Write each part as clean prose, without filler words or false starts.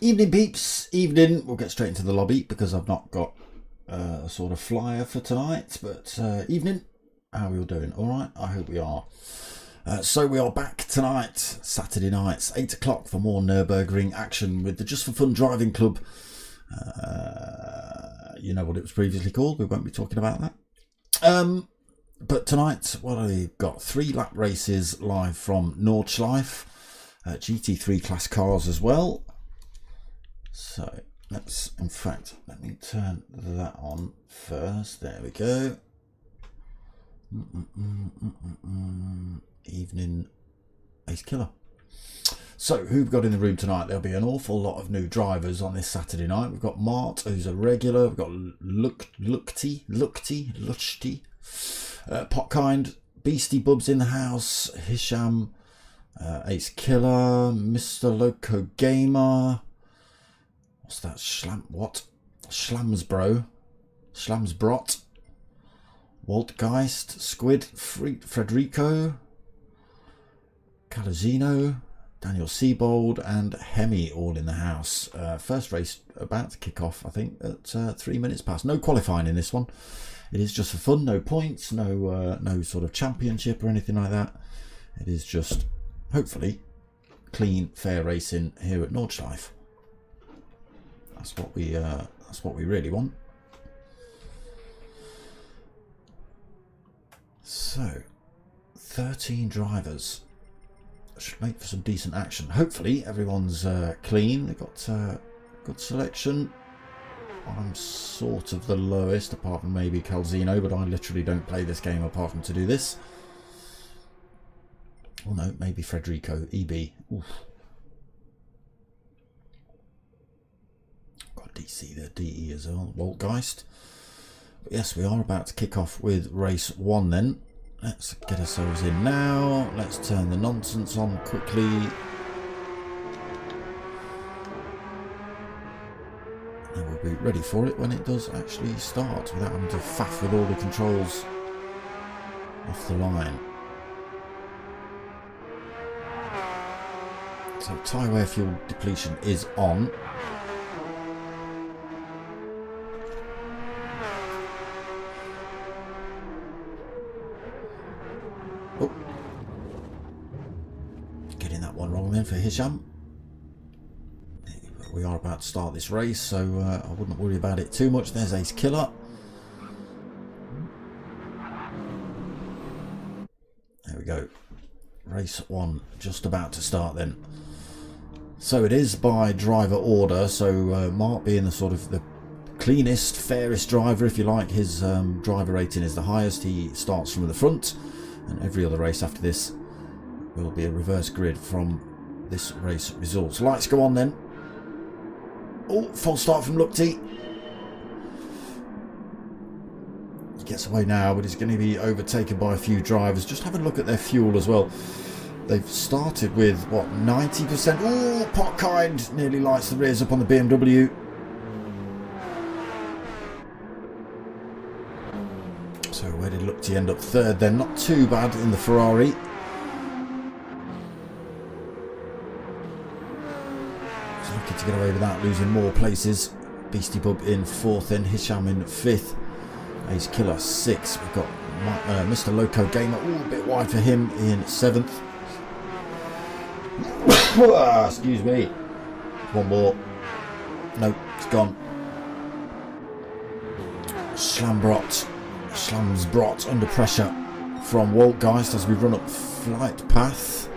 Evening peeps, evening. We'll get straight into the lobby because I've not got a sort of flyer for tonight, but evening. How are we all doing? All right, I hope we are. So we are back tonight, Saturday nights, 8 o'clock for more Nurburgring action with the Just4Fun Driving Club. You know what it was previously called, we won't be talking about that. But tonight, what have we got? 3 lap races live from Nordschleife, GT3 class cars as well. So let's, in fact, let me turn that on first. There we go. Evening Ace Killer. So who we've got in the room tonight? There'll be an awful lot of new drivers on this Saturday night. We've got Mart, who's a regular. We've got Luchty, Potkind, Beastie Bubs in the house, Hisham, Ace Killer, Mr. Loco Gamer. What's that? Schlamsbrot, Waltgeist, Squid, Frederico, Calazino, Daniel Seabold and Hemi all in the house. First race about to kick off, I think, at 3 minutes past. No qualifying in this one. It is just for fun, no points, no sort of championship or anything like that. It is just, hopefully, clean, fair racing here at Nordschleife. That's what we really want. So, 13 drivers should make for some decent action. Hopefully, everyone's clean. They've got good selection. I'm sort of the lowest, apart from maybe Calzino, but I literally don't play this game apart from to do this. Oh no, maybe Frederico, EB. Oof. DC there, DE as well, Waltgeist. But yes, we are about to kick off with race 1 then. Let's get ourselves in now. Let's turn the nonsense on quickly. And we'll be ready for it when it does actually start without having to faff with all the controls off the line. So tyre wear fuel depletion is on. For Hisham. We are about to start this race, so I wouldn't worry about it too much. There's Ace Killer. There we go. Race 1 just about to start then. So it is by driver order, so Mark being the sort of the cleanest, fairest driver, if you like, his driver rating is the highest. He starts from the front, and every other race after this will be a reverse grid from this race results. Lights go on then. Oh, false start from Luchty. He gets away now, but he's going to be overtaken by a few drivers. Just have a look at their fuel as well. They've started with, what, 90%? Oh, Potkind nearly lights the rears up on the BMW. So where did Luchty end up? Third then. Not too bad in the Ferrari. To get away without losing more places. Beastie Bub in 4th, then Hisham in 5th, Ace Killer 6th. We've got Mr. Loco Gamer, a bit wide for him, in 7th. Excuse me. One more. No, it's gone. Schlamsbrot under pressure. from Waltgeist as we run up flight path.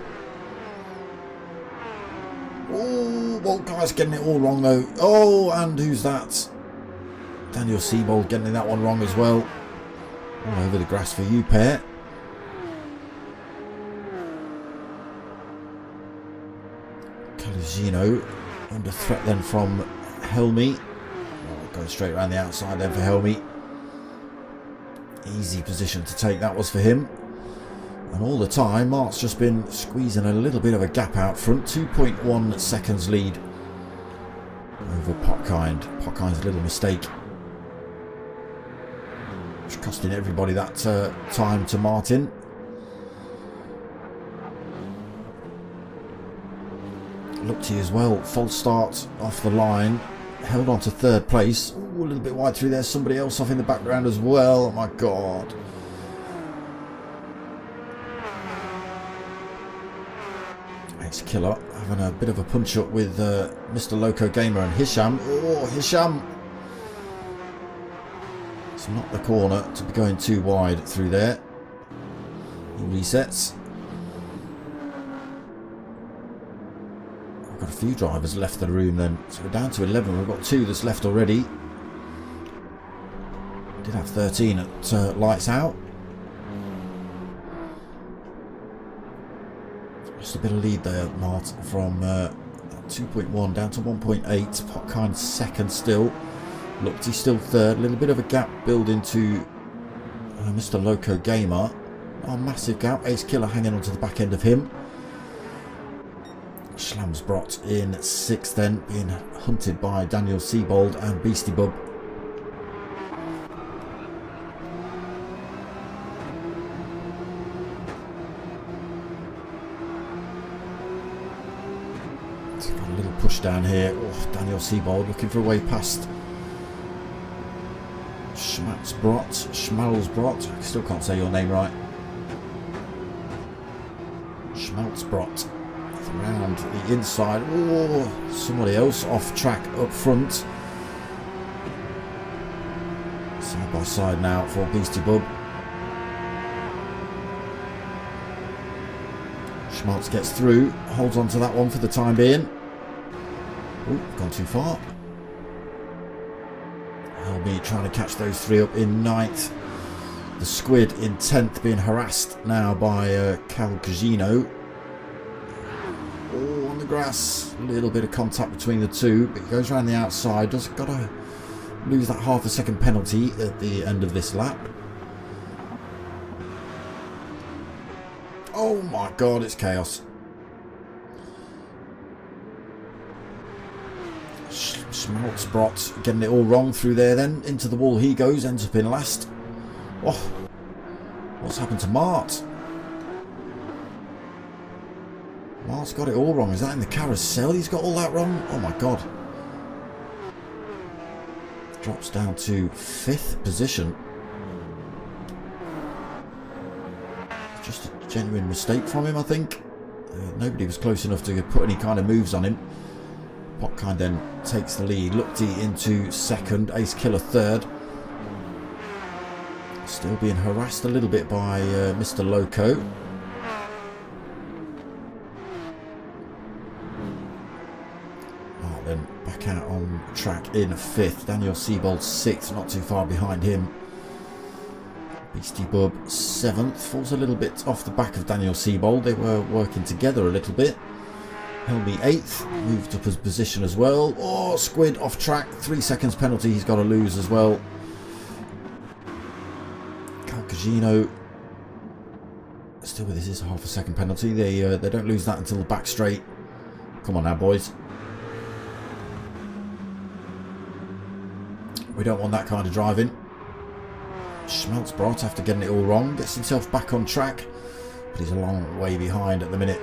Oh, Waltgeist getting it all wrong though. Oh, and who's that? Daniel Siebold getting that one wrong as well. All over the grass for you, pair. Calugino under threat then from Helmy. Oh, going straight around the outside then for Helmy. Easy position to take that was for him. And all the time, Mark's just been squeezing a little bit of a gap out front. 2.1 seconds lead over Potkind. Potkind's little mistake, which costing everybody that time to Martin. Looked as well. False start off the line. Held on to third place. Ooh, a little bit wide through there. Somebody else off in the background as well. Oh my god. Ex-Killer having a bit of a punch up with Mr. Loco Gamer and Hisham. Oh, Hisham! It's not the corner to be going too wide through there. He resets. We've got a few drivers left the room then. So we're down to 11. We've got 2 that's left already. Did have 13 at lights out. Just a bit of lead there, Mart, from 2.1 down to 1.8. Potkind second still. Looked he's still third. A little bit of a gap building to Mr. Loco Gamer. Oh, massive gap. Ace Killer hanging onto the back end of him. Schlamsbrot in 6th then, being hunted by Daniel Siebold and Beastie Bub. Got a little push down here. Oh, Daniel Siebold looking for a way past Schmalzbrot. I still can't say your name right. Schmalzbrot. Around the inside. Oh, somebody else off track up front. Side by side now for Beastie Bub. Schmaltz gets through, holds on to that one for the time being. Oh, gone too far. Helmy trying to catch those 3 up in 9th. The Squid in 10th, being harassed now by Calcagino. Oh, on the grass. A little bit of contact between the 2, but he goes around the outside. Doesn't got to lose that half a second penalty at the end of this lap. Oh my god, it's chaos. Schmaltzbrot getting it all wrong through there then. Into the wall he goes, ends up in last. Oh, what's happened to Mart? Mart's got it all wrong. Is that in the carousel? He's got all that wrong? Oh my god. Drops down to 5th position. Just a genuine mistake from him, I think. Nobody was close enough to put any kind of moves on him. Potkind then takes the lead. Lookty into 2nd. Ace Killer 3rd. Still being harassed a little bit by Mr. Loco. Then back out on track in 5th. Daniel Siebold 6th, not too far behind him. Beastie Bub 7th, falls a little bit off the back of Daniel Siebold. They were working together a little bit. Helmy 8th, moved up his position as well. Oh, Squid off track, 3 seconds penalty he's got to lose as well. Calcagino still with his half a second penalty. They don't lose that until the back straight. Come on now, boys. We don't want that kind of driving. Schmaltzbrot, after getting it all wrong, gets himself back on track, but he's a long way behind at the minute.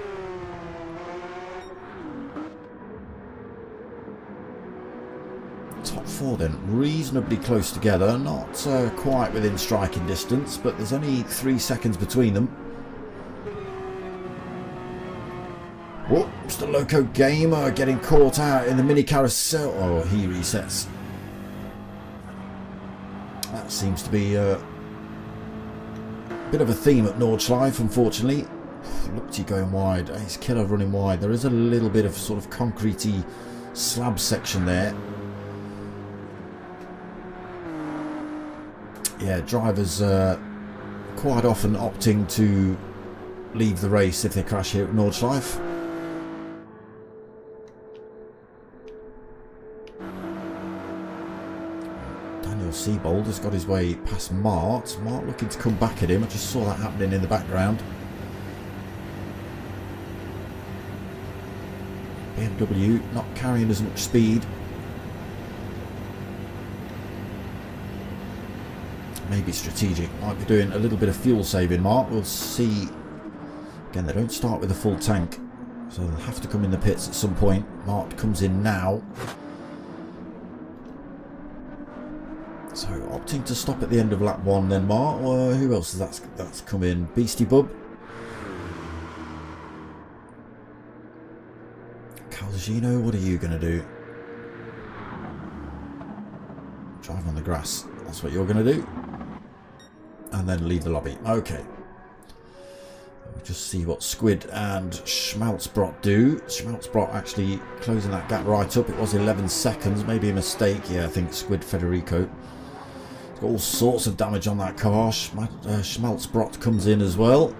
Top 4 then, reasonably close together, not quite within striking distance, but there's only 3 seconds between them. Whoop, Mr. Loco Gamer getting caught out in the mini carousel. Oh, he resets. That seems to be Bit of a theme at Nordschleife, unfortunately. Looked going wide. Ace Killer running wide. There is a little bit of sort of concretey slab section there. Yeah, drivers quite often opting to leave the race if they crash here at Nordschleife. Daniel Siebold has got his way past Mart. Mart looking to come back at him. I just saw that happening in the background. BMW not carrying as much speed. Maybe strategic. Might be doing a little bit of fuel saving, Mark. We'll see. Again, they don't start with a full tank, so they'll have to come in the pits at some point. Mark comes in now. So opting to stop at the end of lap 1 then, Mark. Who else has that's come in? Beastie Bub. Calzino, what are you going to do? Drive on the grass. That's what you're going to do. And then leave the lobby. Okay. We'll just see what Squid and Schmaltzbrot do. Schmaltzbrot actually closing that gap right up. It was 11 seconds. Maybe a mistake. Yeah, I think Squid Federico. He's got all sorts of damage on that car. Schmaltzbrot comes in as well.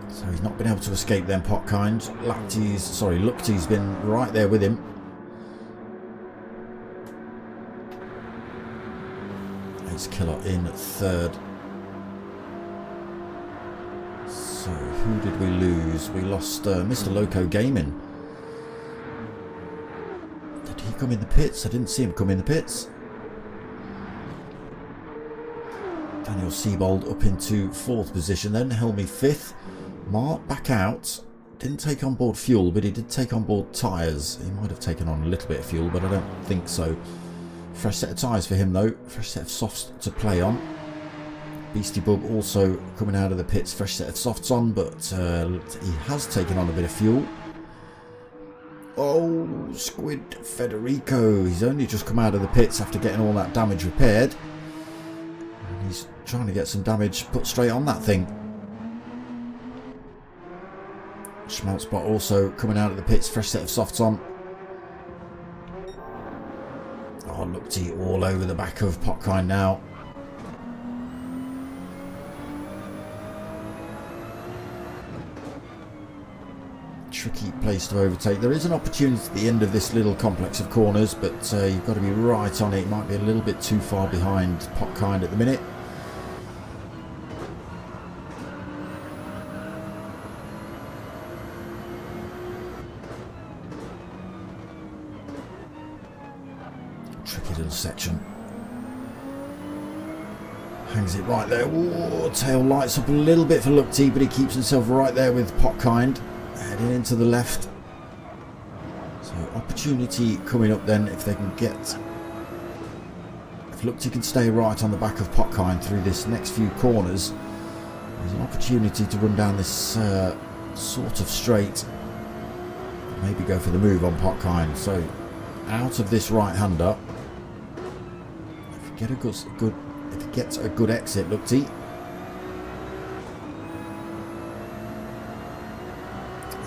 So he's not been able to escape then, Potkind. Lukty's been right there with him. Ace Killer in 3rd. So who did we lose? We lost Mr. Loco Gaming. Did he come in the pits? I didn't see him come in the pits. Daniel Siebold up into 4th position then. Helmy 5th. Mark back out. Didn't take on board fuel, but he did take on board tyres. He might have taken on a little bit of fuel, but I don't think so. Fresh set of tyres for him though. Fresh set of softs to play on. Beastie Bub also coming out of the pits. Fresh set of softs on, but he has taken on a bit of fuel. Oh, Squid Federico. He's only just come out of the pits after getting all that damage repaired. And he's trying to get some damage put straight on that thing. Schmaltzbot also coming out of the pits, fresh set of softs on. Oh, Lukty all over the back of Potkind now. Tricky place to overtake. There is an opportunity at the end of this little complex of corners, but you've got to be right on it. It might be a little bit too far behind Potkind at the minute. Tricky little section. Hangs it right there. Ooh, tail lights up a little bit for Lukty, but he keeps himself right there with Potkind. Heading into the left. So opportunity coming up then if they can get... If Lukty can stay right on the back of Potkind through this next few corners, there's an opportunity to run down this sort of straight. Maybe go for the move on Potkind. So out of this right-hander. If he gets a good exit, Lukty.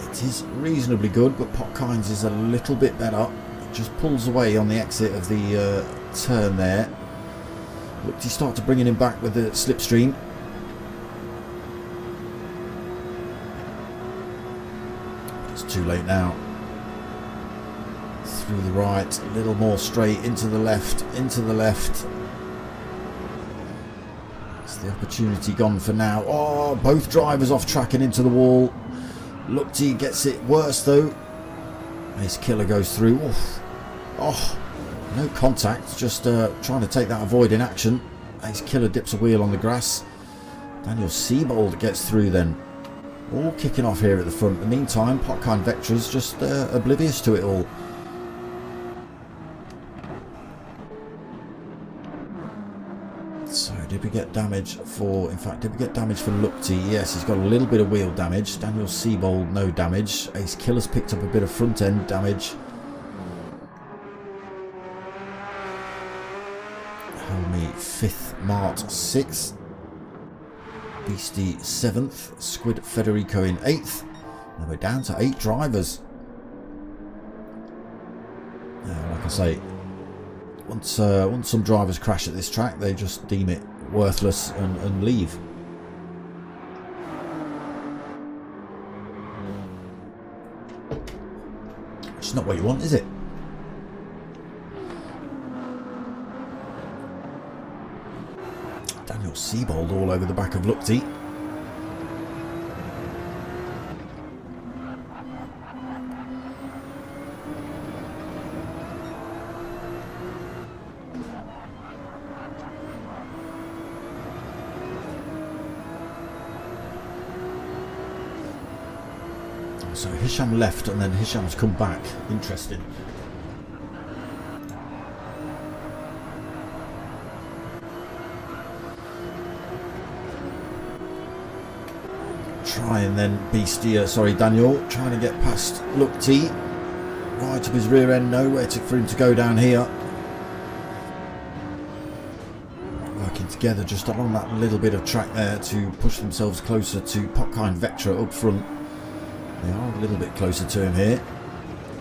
It is reasonably good, but Potkind's is a little bit better. It just pulls away on the exit of the turn there. Lukty start to bringing him back with the slipstream. It's too late now. Through the right, a little more straight, into the left, into the left. That's the opportunity gone for now. Oh, both drivers off track and into the wall. Lukty gets it worse though. Ace Killer goes through. Oof. Oh, no contact, just trying to take that avoid in action. Ace Killer dips a wheel on the grass. Daniel Siebold gets through then. All kicking off here at the front. In the meantime, Potkind Vectra's just oblivious to it all. So did we get damage for... In fact, did we get damage for Lukty? Yes, he's got a little bit of wheel damage. Daniel Siebold, no damage. Ace Killer's picked up a bit of front end damage. 5th, Mart 6th, Beastie 7th, Squid Federico in 8th, and we're down to 8 drivers. Now, like I say, once some drivers crash at this track, they just deem it worthless and leave. Which is not what you want, is it? Daniel Siebold all over the back of Lukti. So Hisham left and then Hisham's come back. Interesting. Try and then Beastie, sorry, Daniel, trying to get past Lukti. Right of his rear end, nowhere for him to go down here. Working together just along that little bit of track there to push themselves closer to Popkind Vectra up front. They are a little bit closer to him here.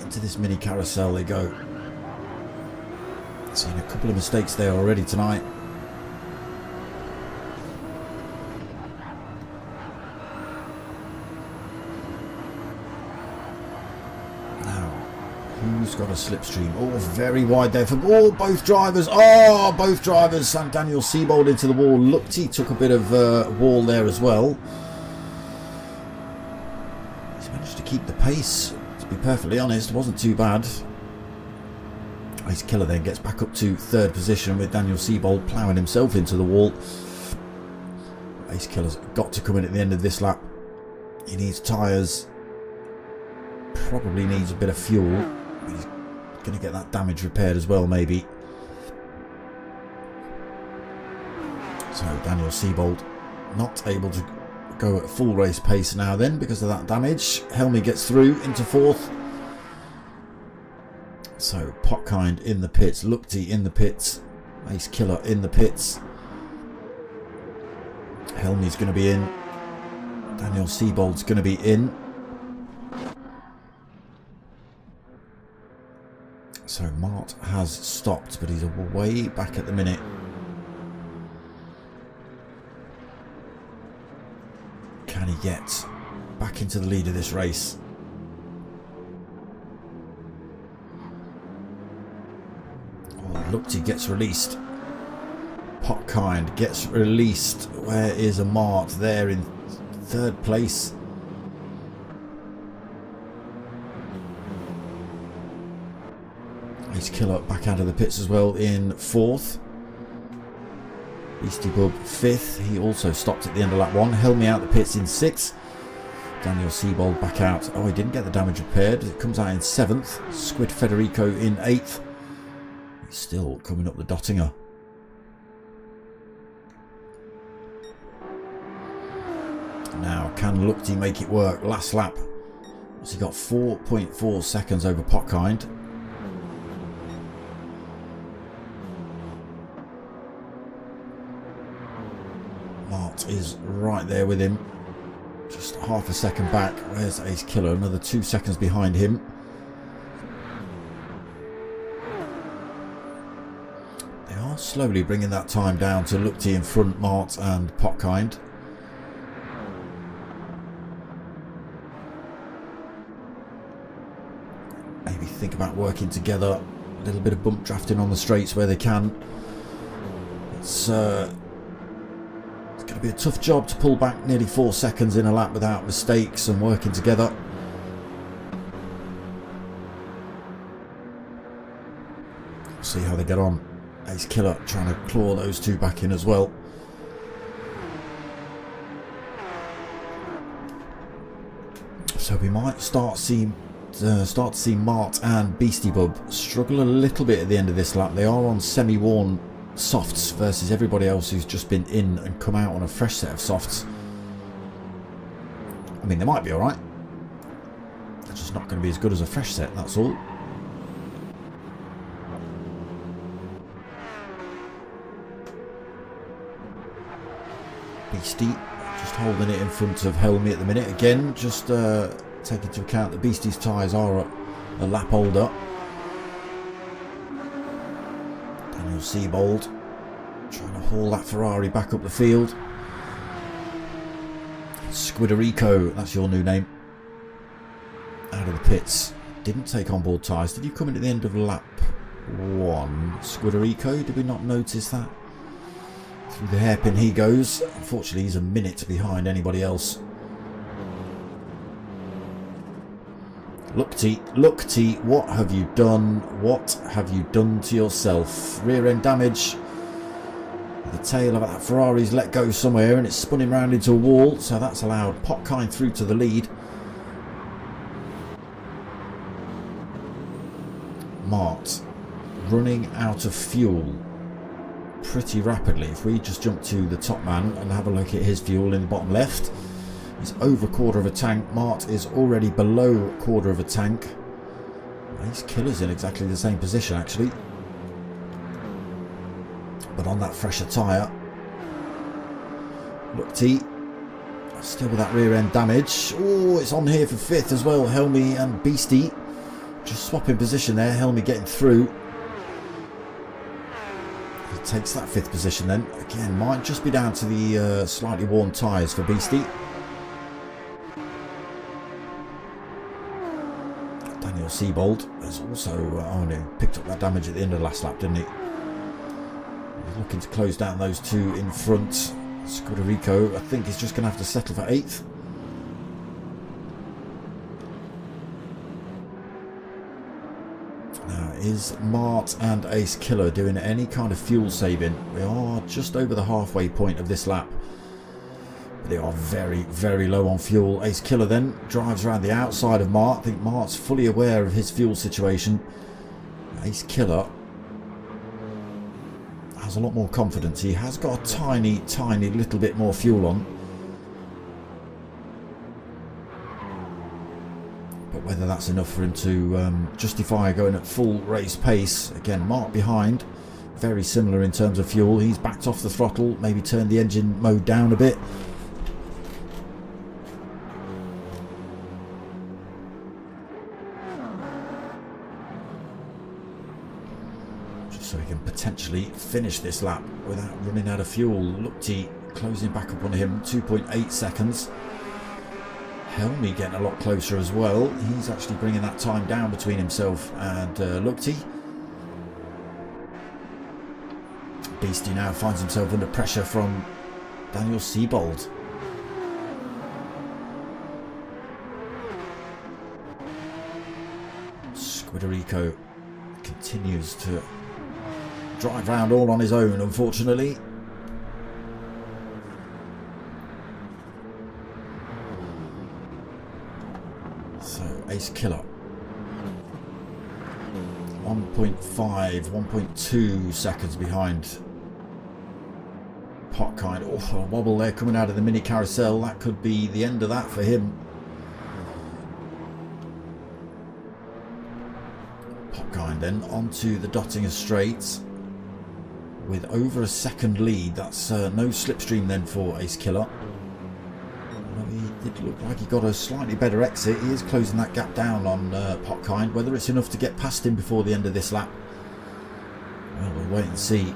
Into this mini carousel they go. Seen a couple of mistakes there already tonight. Who's got a slipstream? Oh, very wide there for both drivers. Oh, both drivers. St. Daniel Siebold into the wall. Lukti took a bit of wall there as well. He's managed to keep the pace. To be perfectly honest, wasn't too bad. Ace Killer then gets back up to 3rd position with Daniel Siebold ploughing himself into the wall. Ace Killer's got to come in at the end of this lap. He needs tyres. Probably needs a bit of fuel. He's going to get that damage repaired as well, maybe. So Daniel Siebold not able to go at full race pace now then because of that damage. Helmy gets through into 4th. So Popkind in the pits, Lukti in the pits, Ace Killer in the pits. Helmy's going to be in. Daniel Siebold's going to be in. So Mart has stopped, but he's way back at the minute. Can he get back into the lead of this race? Oh, Lukti gets released. Popkind gets released. Where is a Mart? There in 3rd place. Ace Killer back out of the pits as well in 4th. Beastie Bub 5th. He also stopped at the end of lap 1. Helmy out the pits in 6th. Daniel Siebold back out. Oh, he didn't get the damage repaired. It comes out in 7th. Squid Federico in 8th. He's still coming up the Dottinger. Now, can Lukti make it work? Last lap. So he got 4.4 seconds over Popkind. Mart is right there with him. Just half a second back. Where's Ace Killer? Another 2 seconds behind him. They are slowly bringing that time down to Lukti in front, Mart and Popkind. Maybe think about working together. A little bit of bump drafting on the straights where they can. It's going to be a tough job to pull back nearly 4 seconds in a lap without mistakes and working together. See how they get on. Ace Killer trying to claw those two back in as well. So we might start to see Mart and Beastie Bub struggle a little bit at the end of this lap. They are on semi-worn softs versus everybody else who's just been in and come out on a fresh set of softs. I mean, they might be alright. They're just not going to be as good as a fresh set, that's all. Beastie just holding it in front of Helmy at the minute. Again, just take into account that Beastie's tyres are a lap older. Daniel Siebold trying to haul that Ferrari back up the field. Squiderico, that's your new name, out of the pits. Didn't take on board tyres. Did you come in at the end of lap 1? Squiderico, did we not notice that? Through the hairpin he goes. Unfortunately, he's a minute behind anybody else. Look T, what have you done? What have you done to yourself? Rear end damage. The tail of that Ferrari's let go somewhere and it's spun him round into a wall, so that's allowed Potkind through to the lead. Mart running out of fuel pretty rapidly. If we just jump to the top man and have a look at his fuel in the bottom left, he's over a quarter of a tank. Mart is already below a quarter of a tank. Ace Killer's in exactly the same position actually, but on that fresher tyre. Look T, still with that rear end damage. Oh, it's on here for 5th as well. Helmy and Beastie just swapping position there. Helmy getting through. He takes that 5th position then. Again, might just be down to the slightly worn tyres for Beastie. Daniel Siebold has also picked up that damage at the end of the last lap, didn't he? He's looking to close down those two in front. Squiderico, I think, is just going to have to settle for 8th. Now, is Mart and Ace Killer doing any kind of fuel saving? We are just over the halfway point of this lap. They are very, very low on fuel. Ace Killer then drives around the outside of Mart. I think Mart's fully aware of his fuel situation. Ace Killer has a lot more confidence. He has got a tiny, tiny little bit more fuel on. But whether that's enough for him to justify going at full race pace. Again, Mart behind. Very similar in terms of fuel. He's backed off the throttle, maybe turned the engine mode down a bit. So he can potentially finish this lap without running out of fuel. Lookty closing back up on him, 2.8 seconds. Helmy getting a lot closer as well. He's actually bringing that time down between himself and Lookty. Beastie now finds himself under pressure from Daniel Siebold. Squiderico continues to drive round all on his own, unfortunately. So Ace Killer 1.5, 1.2 seconds behind Potkind. Oh, a wobble there coming out of the mini carousel. That could be the end of that for him. Potkind then onto the Dottinger Straight with over a second lead. That's no slipstream then for Ace Killer. Although he did look like he got a slightly better exit. He is closing that gap down on Potkind. Whether it's enough to get past him before the end of this lap, well, we'll wait and see.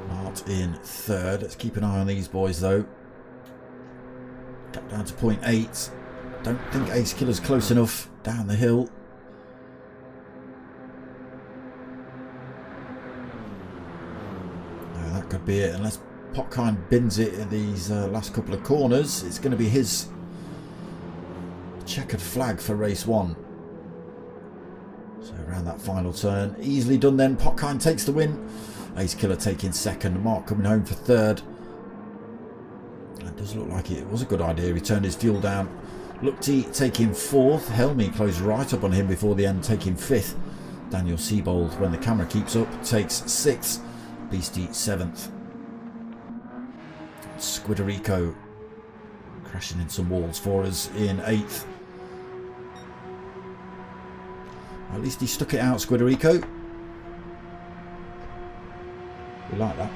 Mart in 3rd. Let's keep an eye on these boys though. Gap down to 0.8. Don't think Ace Killer's close enough down the hill. No, that could be it. Unless Potkind bins it in these last couple of corners, it's going to be his checkered flag for race 1. So around that final turn, easily done then. Potkind takes the win. Ace Killer taking 2nd. Mark coming home for 3rd. It does look like it was a good idea. He turned his fuel down. Lookty taking 4th. Helmy closed right up on him before the end, taking 5th. Daniel Siebold, when the camera keeps up, takes 6th. Beastie 7th. Squiderico crashing in some walls for us in 8th. At least he stuck it out, Squiderico. We like that.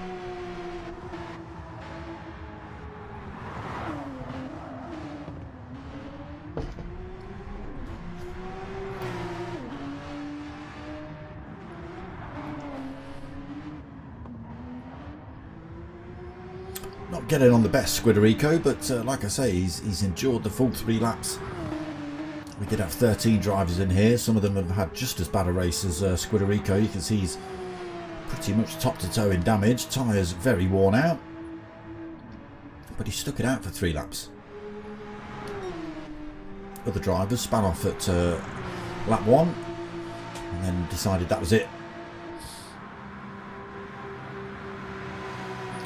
Not getting on the best Squiderico, but like I say, he's endured the full 3 laps. We did have 13 drivers in here. Some of them have had just as bad a race as Squiderico. You can see he's pretty much top to toe in damage. Tyres very worn out. But he stuck it out for 3 laps. Other drivers span off at lap 1 and then decided that was it.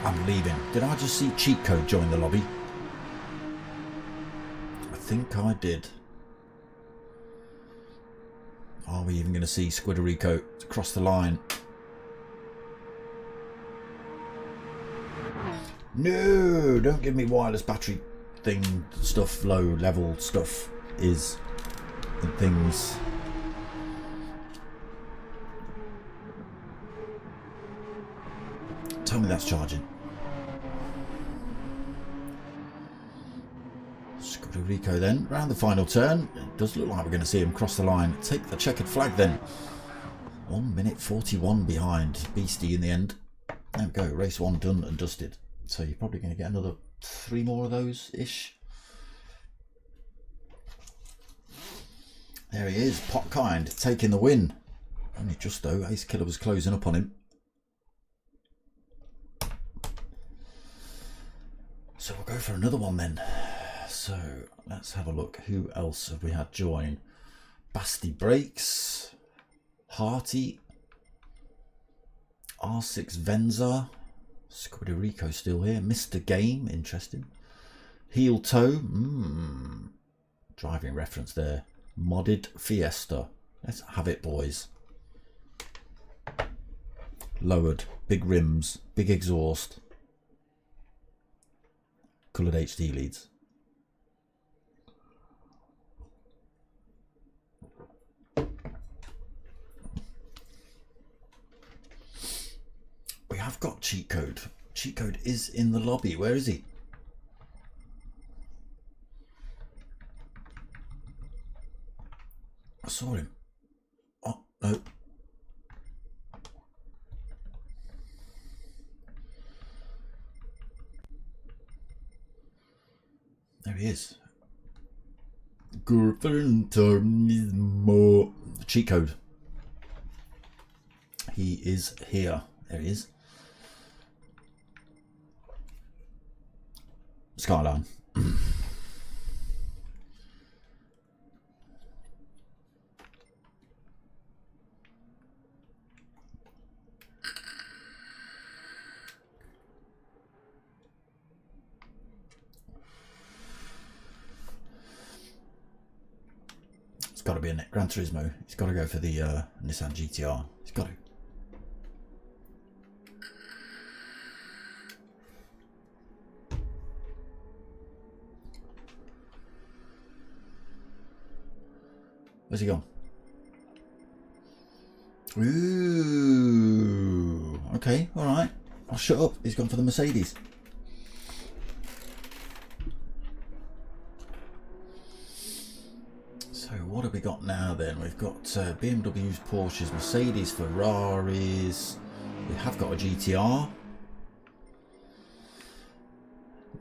I'm leaving. Did I just see Cheat Code join the lobby? I think I did. Are we even going to see Squiderico cross the line? No, don't give me wireless battery thing stuff, low level stuff is and things. Tell me that's charging. Squiderico then, round the final turn. It does look like we're going to see him cross the line. Take the checkered flag then. 1 minute 41 behind. Beastie in the end. There we go, race 1 done and dusted. So you're probably going to get another 3 more of those-ish. There he is, Potkind taking the win. Only just though, Ace Killer was closing up on him. So we'll go for another one then. So let's have a look. Who else have we had join? Basti Brakes, Harty, R6 Venza, Squiderico still here, Mr. Game, interesting. Heel Toe, driving reference there. Modded Fiesta. Let's have it, boys. Lowered, big rims, big exhaust. Coloured HD leads. We have got Cheat Code. Cheat Code is in the lobby. Where is he? I saw him. Oh, no. There he is. Cheat Code. He is here. There he is. Skyline. It's got to be a Gran Turismo. He's got to go for the Nissan GTR. He's got to. Where's he gone? Ooh, okay, all right. I'll shut up. He's gone for the Mercedes. So what have we got now then? We've got BMWs, Porsches, Mercedes, Ferraris. We have got a GTR.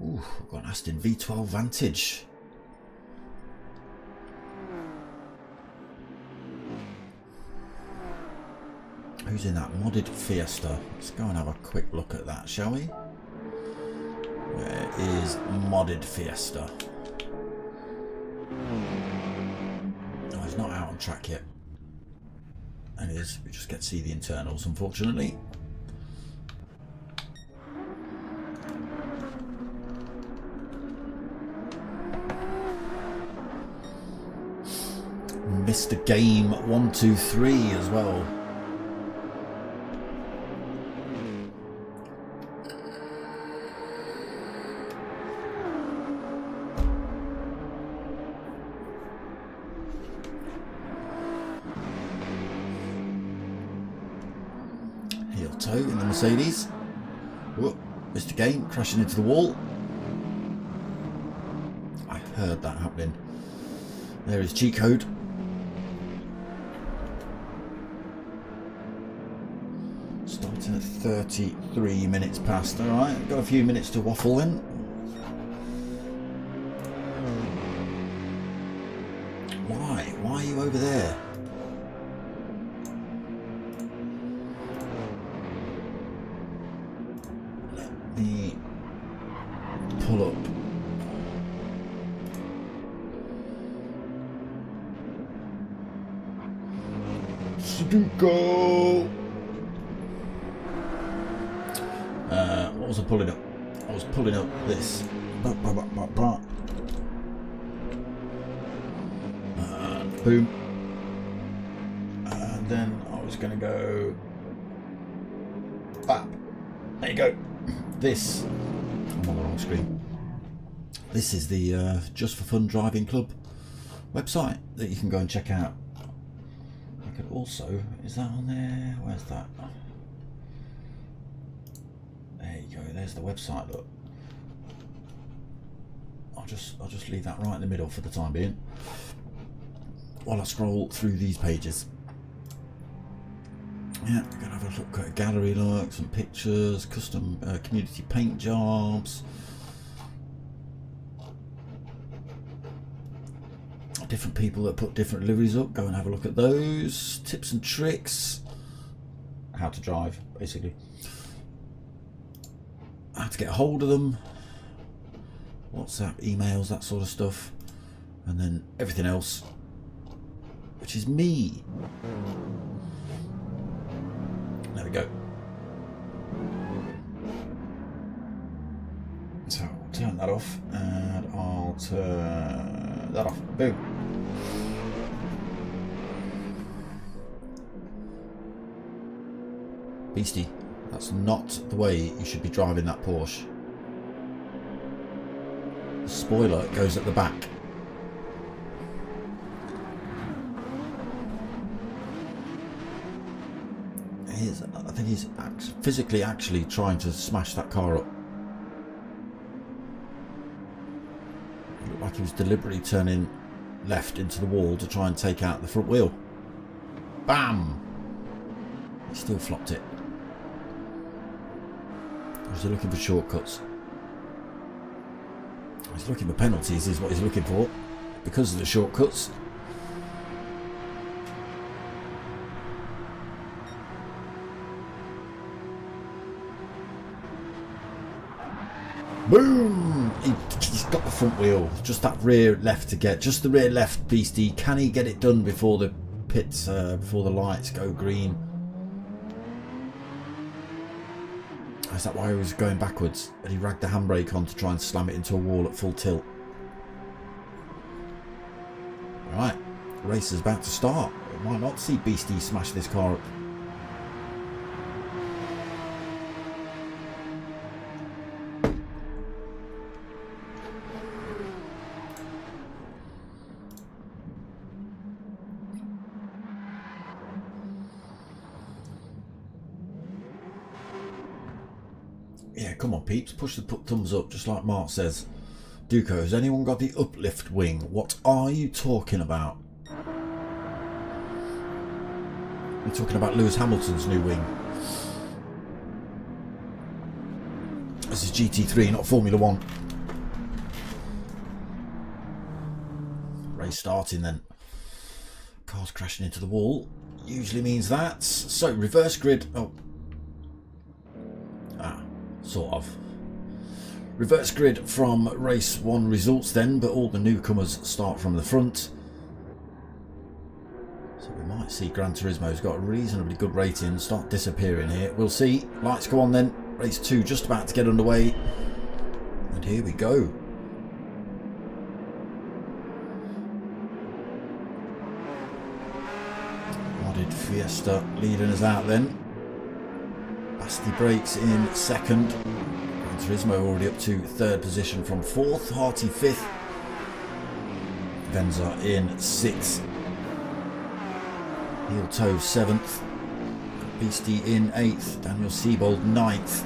Ooh, we've got an Aston V12 Vantage. Who's in that modded Fiesta? Let's go and have a quick look at that, shall we? Where is modded Fiesta? Oh, he's not out on track yet. There he is. We just get to see the internals, unfortunately. Mr. Game 123 as well. In the Mercedes. Whoop, missed again, crashing into the wall. I heard that happening. There is cheat code. Starting at 33 minutes past. Alright, got a few minutes to waffle then. Why? Why are you over there? Let me pull up. Go. What was I pulling up? I was pulling up this. Boom. And then I was going to go. Bap. There you go. This. I'm on the wrong screen. This is the Just4Fun Driving Club website that you can go and check out. I could also. Is that on there? Where's that? There you go. There's the website. Look. I'll just leave that right in the middle for the time being, while I scroll through these pages. Yeah, we're gonna have a look at a gallery, look, some pictures, custom community paint jobs, different people that put different liveries up. Go and have a look at those. Tips and tricks, how to drive, basically. How to get a hold of them, WhatsApp, emails, that sort of stuff, and then everything else, which is me. There we go. So I'll turn that off, and I'll turn that off. Boom. Beastie, that's not the way you should be driving that Porsche. The spoiler goes at the back. I think he's physically actually trying to smash that car up. It looked like he was deliberately turning left into the wall to try and take out the front wheel. Bam! He still flopped it. Or is he looking for shortcuts? He's looking for penalties, is what he's looking for, because of the shortcuts. Boom! He's got the front wheel, just that rear left to get, just the rear left, Beastie. Can he get it done before the pits, before the lights go green? Is that why he was going backwards? And he ragged the handbrake on to try and slam it into a wall at full tilt. Right, the race is about to start. Why not see Beastie smash this car up? Yeah, come on peeps, push the thumbs up, just like Mark says. Duco, has anyone got the uplift wing? What are you talking about? We're talking about Lewis Hamilton's new wing. This is GT3, not Formula 1. Race starting then. Cars crashing into the wall. Usually means that. So, reverse grid. Oh. Sort of. Reverse grid from race 1 results then, but all the newcomers start from the front. So we might see Gran Turismo's got a reasonably good rating start disappearing here. We'll see. Lights go on then. Race 2 just about to get underway. And here we go. Modded Fiesta leading us out then. Basti breaks in second. Gran Turismo already up to third position from fourth. Harty fifth. Venza in sixth. Heel Toe seventh. Beastie in eighth. Daniel Siebold ninth.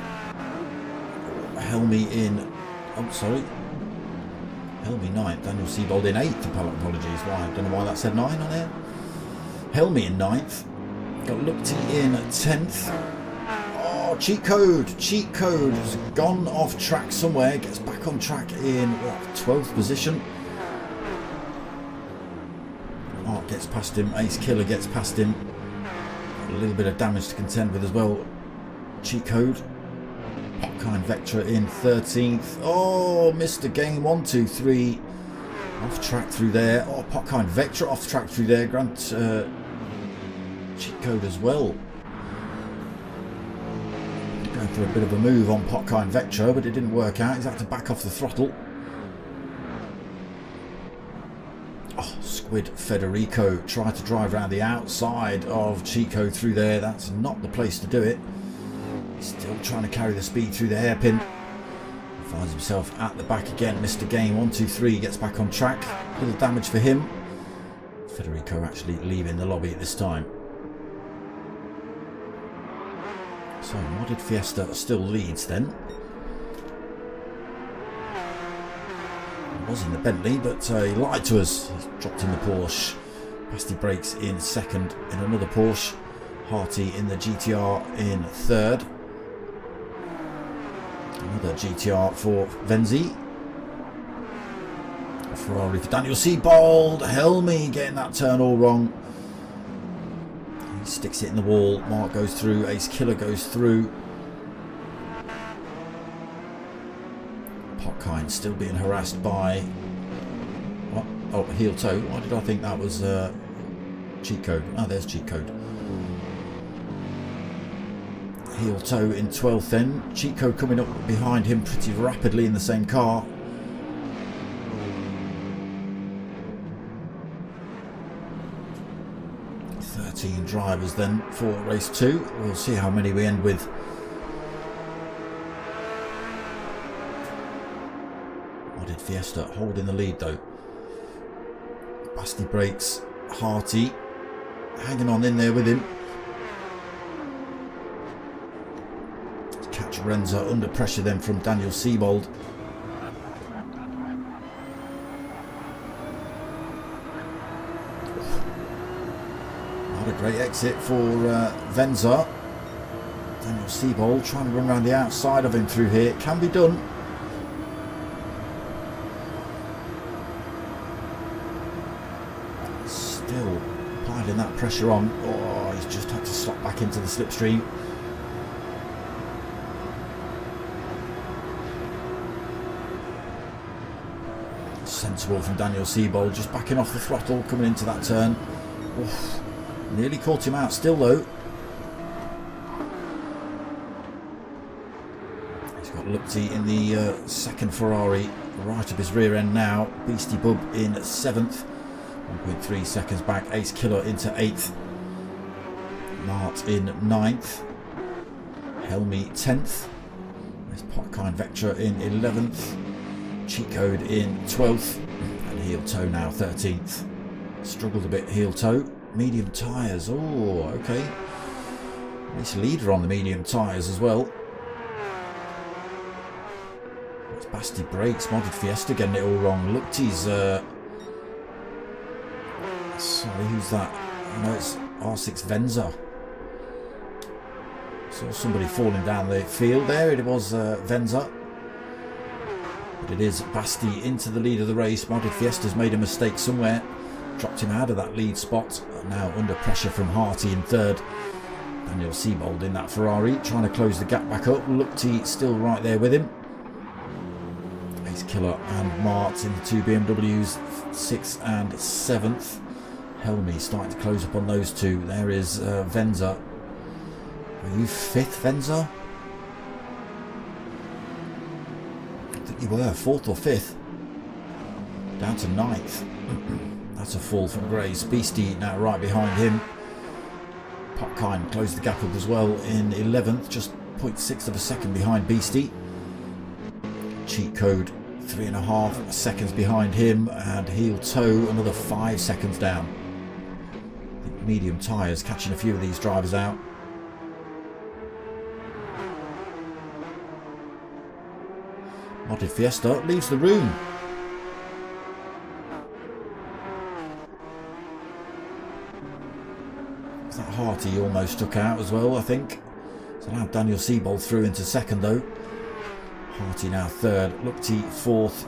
Helmy in... Oh, sorry. Helmy 9th. Daniel Siebold in 8th. Apologies. Why? I don't know why that said 9 on there. Helmy in 9th. Got Lupti in 10th. Oh, cheat code. Cheat code has gone off track somewhere. Gets back on track in, what, 12th position. Mark gets past him. Ace Killer gets past him. A little bit of damage to contend with as well. Cheat code. Popkind Vectra in 13th. Oh, missed a game. 1, 2, 3. Off track through there. Oh, Popkind Vectra off track through there. Grant cheat code as well. Going for a bit of a move on Popkind Vectra, but it didn't work out. He's had to back off the throttle. Oh, Squid Federico tried to drive around the outside of cheat code through there. That's not the place to do it. Still trying to carry the speed through the hairpin. Finds himself at the back again. Missed a game. 1, 2, 3. Gets back on track. Little damage for him. Federico actually leaving the lobby at this time. So Modded Fiesta still leads then. He was in the Bentley, but he lied to us. He's dropped in the Porsche. Basti Brakes in 2nd in another Porsche. Harty in the GTR in 3rd. Another GTR for Venzi. A Ferrari for Daniel Siebold. Helmy getting that turn all wrong. He sticks it in the wall. Mark goes through. Ace Killer goes through. Popkind still being harassed by... What? Oh, heel toe. Why did I think that was cheat code? Oh, there's cheat code. Heel toe in 12th then. Cheat code coming up behind him pretty rapidly in the same car. Drivers then for race 2. We'll see how many we end with. Modded Fiesta holding the lead though. Basti Brakes, Harty hanging on in there with him. Catch Renza under pressure then from Daniel Siebold. Great exit for Venza. Daniel Siebold trying to run around the outside of him through here. It can be done. Still piling that pressure on. Oh, he's just had to slot back into the slipstream. Sensible from Daniel Siebold, just backing off the throttle, coming into that turn. Oof. Nearly caught him out still though. He's got Lupti in the 2nd Ferrari, right of his rear end now. Beastie Bub in 7th, 1.3 seconds back. Ace Killer into 8th. Mart in 9th. Helmy 10th. There's Popkind Vectra in 11th. Cheat Code in 12th. And Heel Toe now 13th. Struggled a bit, Heel Toe. Medium tyres, oh, okay. Nice leader on the medium tyres as well. It's Basti Brakes, Modded Fiesta getting it all wrong. Lupti's, sorry, who's that? I know it's R6 Venza. Saw somebody falling down the field there. It was Venza. But it is Basti into the lead of the race. Modded Fiesta's made a mistake somewhere. Dropped him out of that lead spot. Now under pressure from Harty in 3rd. Daniel Siebold in that Ferrari, trying to close the gap back up. Lupti still right there with him. Ace Killer and Mart in the 2 BMWs, 6th and 7th. Helmy starting to close up on those two. There is Venza. Are you 5th, Venza? I think you were 4th or 5th. Down to 9th. That's a fall from Grace. Beastie now right behind him. Popkind closed the gap up as well in 11th, just 0.6 of a second behind Beastie. Cheat Code 3.5 seconds behind him, and Heel Toe another 5 seconds down. I think medium tyres catching a few of these drivers out. Hardy Fiesta leaves the room. That Harty almost took out as well, I think. It's allowed Daniel Siebold through into second though. Harty now third, Lukti fourth.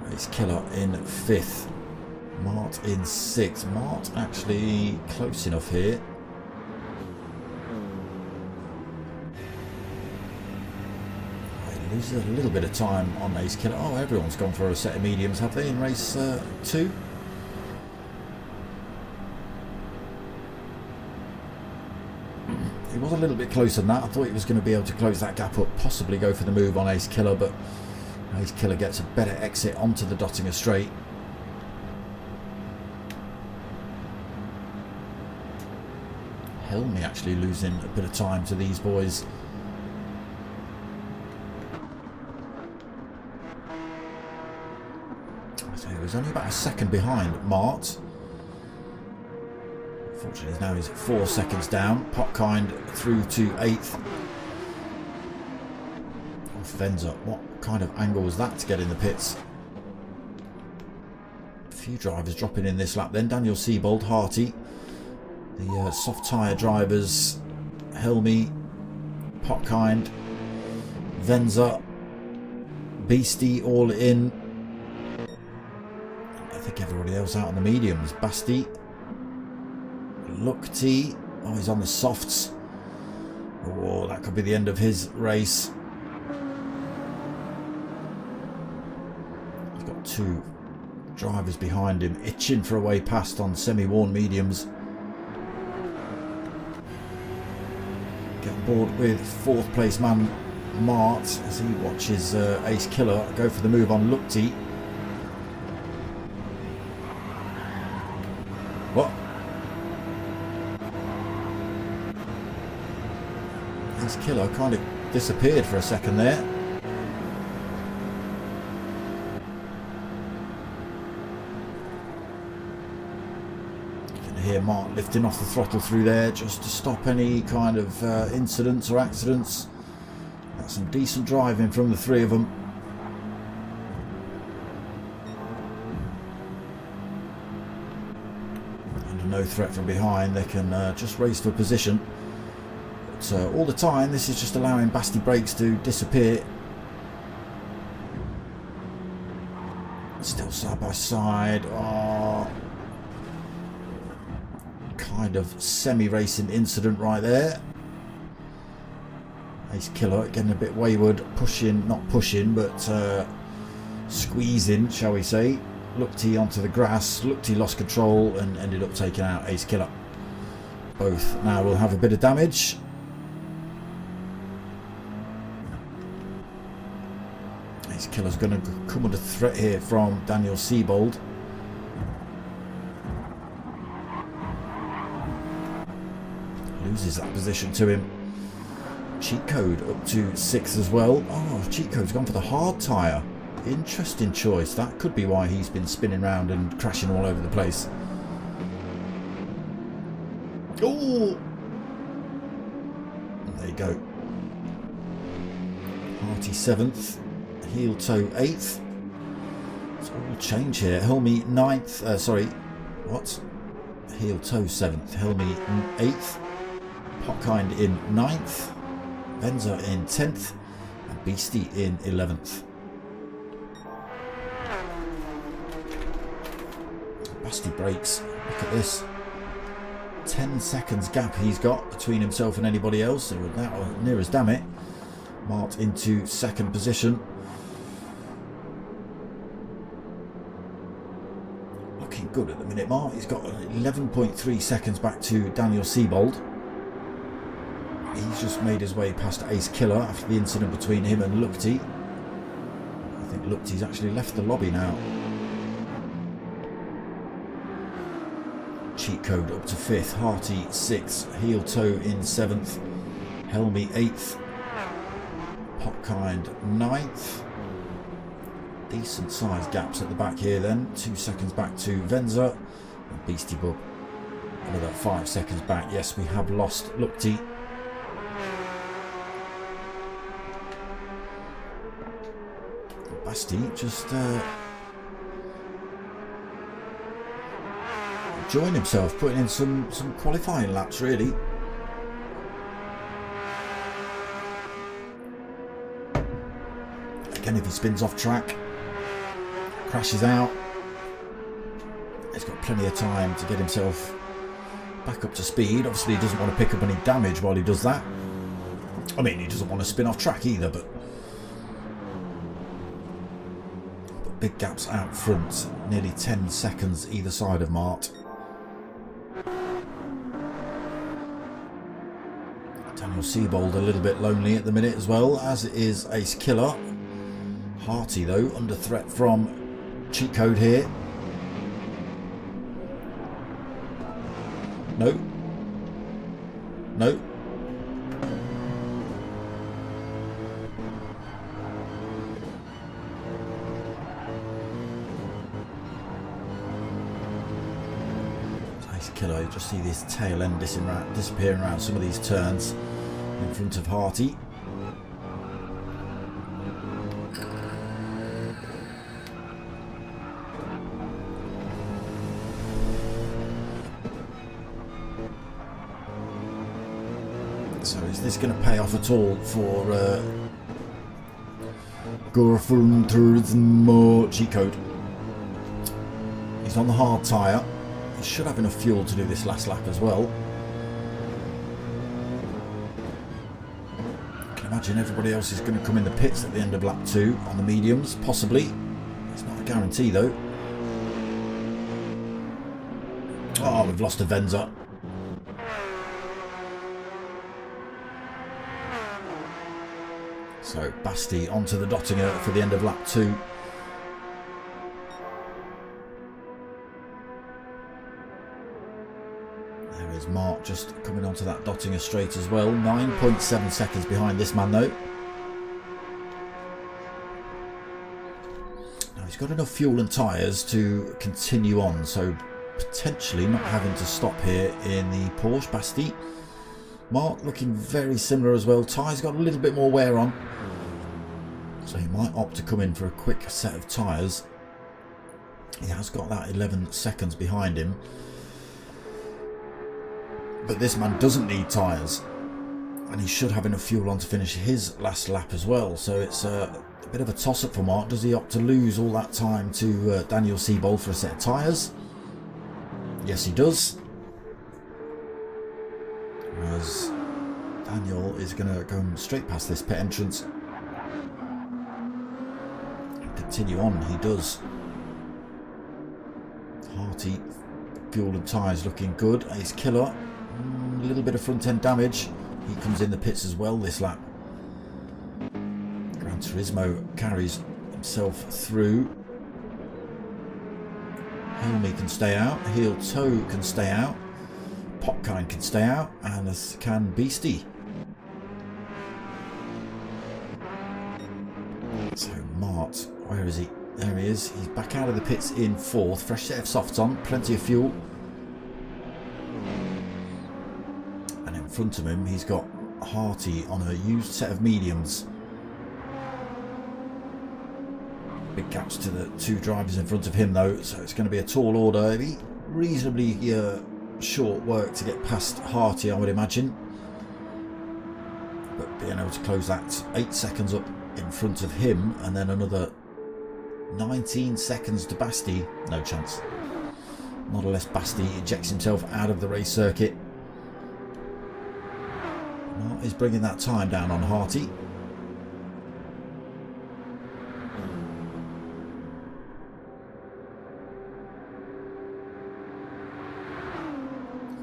Race Killer in fifth. Mart in sixth. Mart actually close enough here. He loses a little bit of time on Ace Killer. Oh, everyone's gone for a set of mediums, have they, in race 2? He was a little bit closer than that. I thought he was going to be able to close that gap up, possibly go for the move on Ace Killer, but Ace Killer gets a better exit onto the Dottinger straight. Helmy actually losing a bit of time to these boys. So he was only about a second behind Mart. Unfortunately, now he's 4 seconds down. Potkind through to 8th. Off Venza. What kind of angle was that to get in the pits? A few drivers dropping in this lap then. Daniel Siebold, Harty. The soft tyre drivers, Helmy, Potkind, Venza, Beastie all in. I think everybody else out on the mediums. Basti. Lukti, oh, he's on the softs. Oh, that could be the end of his race. He's got 2 drivers behind him, itching for a way past on semi-worn mediums. Get on board with 4th place man Mart as he watches Ace Killer go for the move on Lukti. What? Ace Killer kind of disappeared for a second there. You can hear Mark lifting off the throttle through there just to stop any kind of incidents or accidents. That's some decent driving from the 3 of them. Under no threat from behind, they can just race to a position. So all the time this is just allowing Basti brakes to disappear. Still side by side. Oh, kind of semi-racing incident right there. Ace Killer getting a bit wayward, pushing, not pushing, but squeezing, shall we say. Lukti onto the grass. Lukti lost control and ended up taking out Ace Killer. Both now will have a bit of damage. Ace Killer's going to come under threat here from Daniel Siebold. Loses that position to him. Cheat Code up to 6th as well. Oh, Cheat Code's gone for the hard tyre. Interesting choice. That could be why he's been spinning around and crashing all over the place. Oh! There you go. Harty 7th. Heel Toe 8th. It's all change here. Helmy 9th. Sorry. What? Heel Toe 7th. Helmy 8th. Potkind in 9th. Venza in 10th. And Beastie in 11th. Basti brakes. Look at this. 10 seconds gap he's got between himself and anybody else. So that near as damn it. Mart into 2nd position. Looking good at the minute, Mart. He's got 11.3 seconds back to Daniel Siebold. He's just made his way past Ace Killer after the incident between him and Lukti. I think Lukti's actually left the lobby now. Cheat Code up to 5th, Harty 6th, Heel Toe in 7th, Helmy 8th, Potkind 9th. Decent sized gaps at the back here then. 2 seconds back to Venza and Beastie Bub. Another 5 seconds back. Yes, we have lost Lukti. Basti just enjoying himself, putting in some qualifying laps really. Again, if he spins off track, crashes out, he's got plenty of time to get himself back up to speed. Obviously he doesn't want to pick up any damage while he does that. I mean, he doesn't want to spin off track either, but big gaps out front, nearly 10 seconds either side of Mart. Daniel Siebold a little bit lonely at the minute as well, as is Ace Killer. Harty though under threat from cheat code here. No. No. Ace Killer, you just see this tail end disappearing around some of these turns in front of Harty. So is this going to pay off at all for Gorfun Turismo cheat code? He's on the hard tyre. He should have enough fuel to do this last lap as well. I can imagine everybody else is going to come in the pits at the end of lap 2 on the mediums, possibly. It's not a guarantee though. Oh, we've lost a Venza. So Basti onto the Dottinger for the end of lap 2. There is Mark just coming onto that Dottinger straight as well. 9.7 seconds behind this man though. Now he's got enough fuel and tyres to continue on, so potentially not having to stop here in the Porsche. Basti. Mark looking very similar as well. Tyres got a little bit more wear on, so he might opt to come in for a quick set of tyres. He has got that 11 seconds behind him, but this man doesn't need tyres, and he should have enough fuel on to finish his last lap as well. So it's a bit of a toss-up for Mark. Does he opt to lose all that time to Daniel Siebold for a set of tyres? Yes, he does. As Daniel is going to go straight past this pit entrance and continue on. He does. Harty, fuel and tyres looking good. Ace Killer, a little bit of front end damage. He comes in the pits as well this lap. Gran Turismo carries himself through. Helmy can stay out. Heel Toe can stay out. Popkind can stay out, and as can Beastie. So Mart, where is he? There he is. He's back out of the pits in 4th. Fresh set of softs on, plenty of fuel. And in front of him, he's got Harty on a used set of mediums. Big gaps to the 2 drivers in front of him though, so it's going to be a tall order. It'll be reasonably short work to get past Harty, I would imagine, but being able to close that 8 seconds up in front of him, and then another 19 seconds to Basti, no chance. Not unless Basti ejects himself out of the race circuit. Mart is bringing that time down on Harty.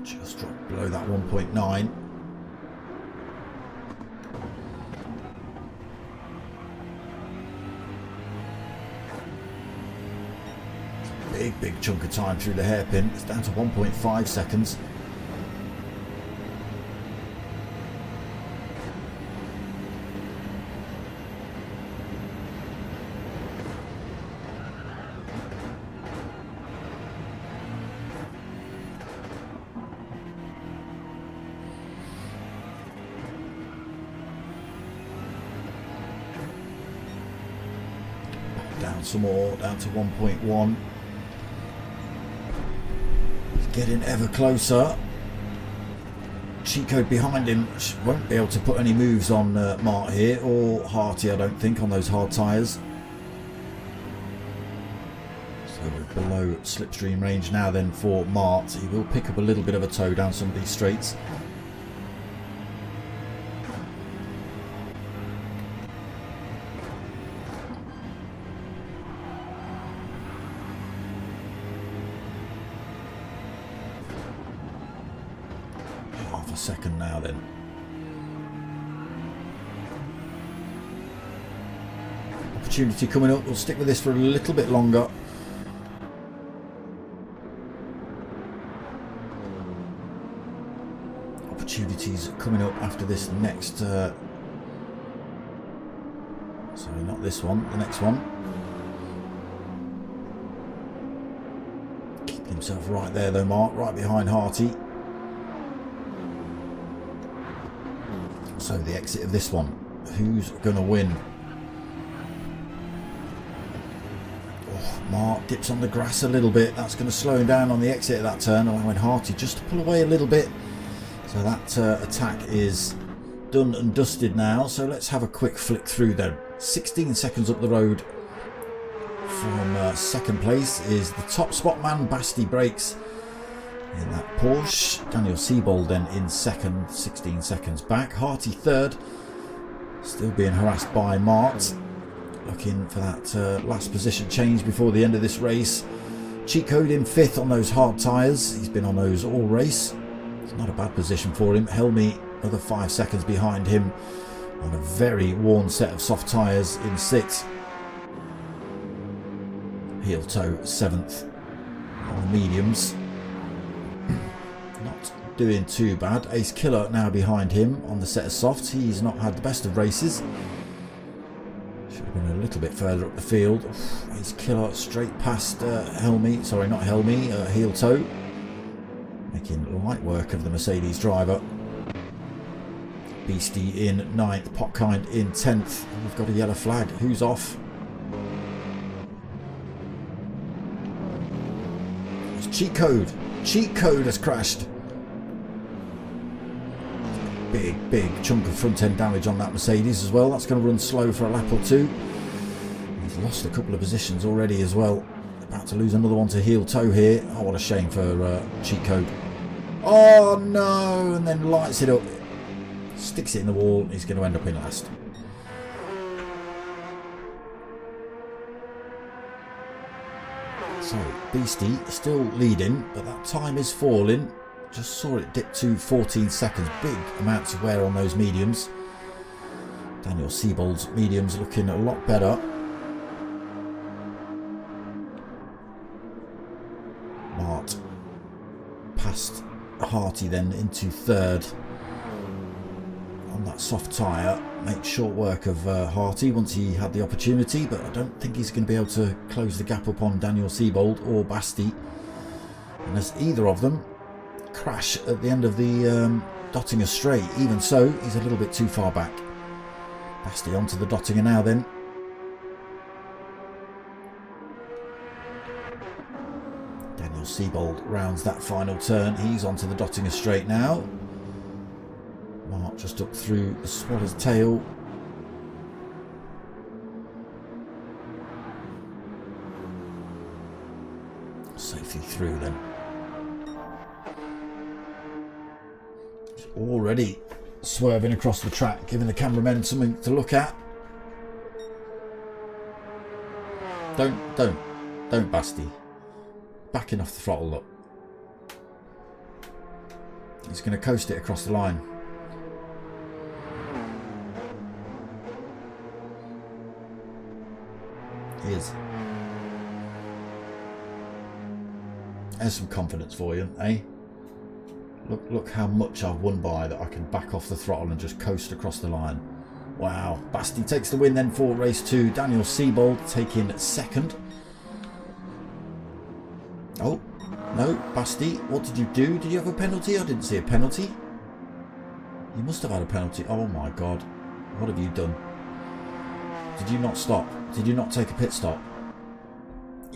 Just dropped below that 1.9. Big chunk of time through the hairpin. It's down to 1.5 seconds. some more, down to 1.1. He's getting ever closer. Cheat code behind him won't be able to put any moves on Mart here, or Harty, I don't think, on those hard tyres. So we're below slipstream range now then for Mart. He will pick up a little bit of a toe down some of these straights. Second now then. Opportunity coming up. We'll stick with this for a little bit longer. Opportunities coming up after this next sorry, not this one, the next one. Keeping himself right there though, Mark, right behind Harty. So the exit of this one, who's going to win? Oh, Mark dips on the grass a little bit. That's going to slow him down on the exit of that turn, allowing Harty just to pull away a little bit. So that attack is done and dusted now. So let's have a quick flick through there. 16 seconds up the road from second place is the top spot man, Basti Brakes. In that Porsche. Daniel Siebold then in second, 16 seconds back. Harty third, still being harassed by Mart. Looking for that last position change before the end of this race. Cheat code in fifth on those hard tyres. He's been on those all race. It's not a bad position for him. Helmy another 5 seconds behind him on a very worn set of soft tyres in sixth. Heel toe seventh on the mediums. Not doing too bad. Ace Killer now behind him on the set of softs. He's not had the best of races. Should have been a little bit further up the field. Ace Killer straight past Helmy. Sorry, not Helmy. Heel toe. Making light work of the Mercedes driver. Beastie in 9th. Potkind in 10th. We've got a yellow flag. Who's off? It's Cheat Code. Cheat Code has crashed. Big chunk of front end damage on that Mercedes as well. That's going to run slow for a lap or two. He's lost a couple of positions already as well. About to lose another one to heel toe here. Oh, what a shame for Cheat Code. Oh no, and then lights it up, sticks it in the wall. He's going to end up in last. So Beastie still leading, but that time is falling. Just saw it dip to 14 seconds. Big amounts of wear on those mediums. Daniel Siebold's mediums looking a lot better. Mart past Harty then into third on that soft tyre. Made short work of Harty once he had the opportunity, but I don't think he's going to be able to close the gap up on Daniel Siebold or Basti unless either of them crash at the end of the Dottinger straight. Even so, he's a little bit too far back. Basti onto the Dottinger now then. Daniel Siebold rounds that final turn. He's onto the Dottinger straight now. Mark just up through the Swaller's tail. Safely through then. Already swerving across the track, giving the cameramen something to look at. Don't Basti. Backing off the throttle, look. He's going to coast it across the line. He is. There's some confidence for you, eh? Look how much I've won by that I can back off the throttle and just coast across the line. Wow. Basti takes the win then for race 2. Daniel Siebold taking second. Oh, no, Basti, what did you do? Did you have a penalty? I didn't see a penalty. You must have had a penalty. Oh my God. What have you done? Did you not stop? Did you not take a pit stop?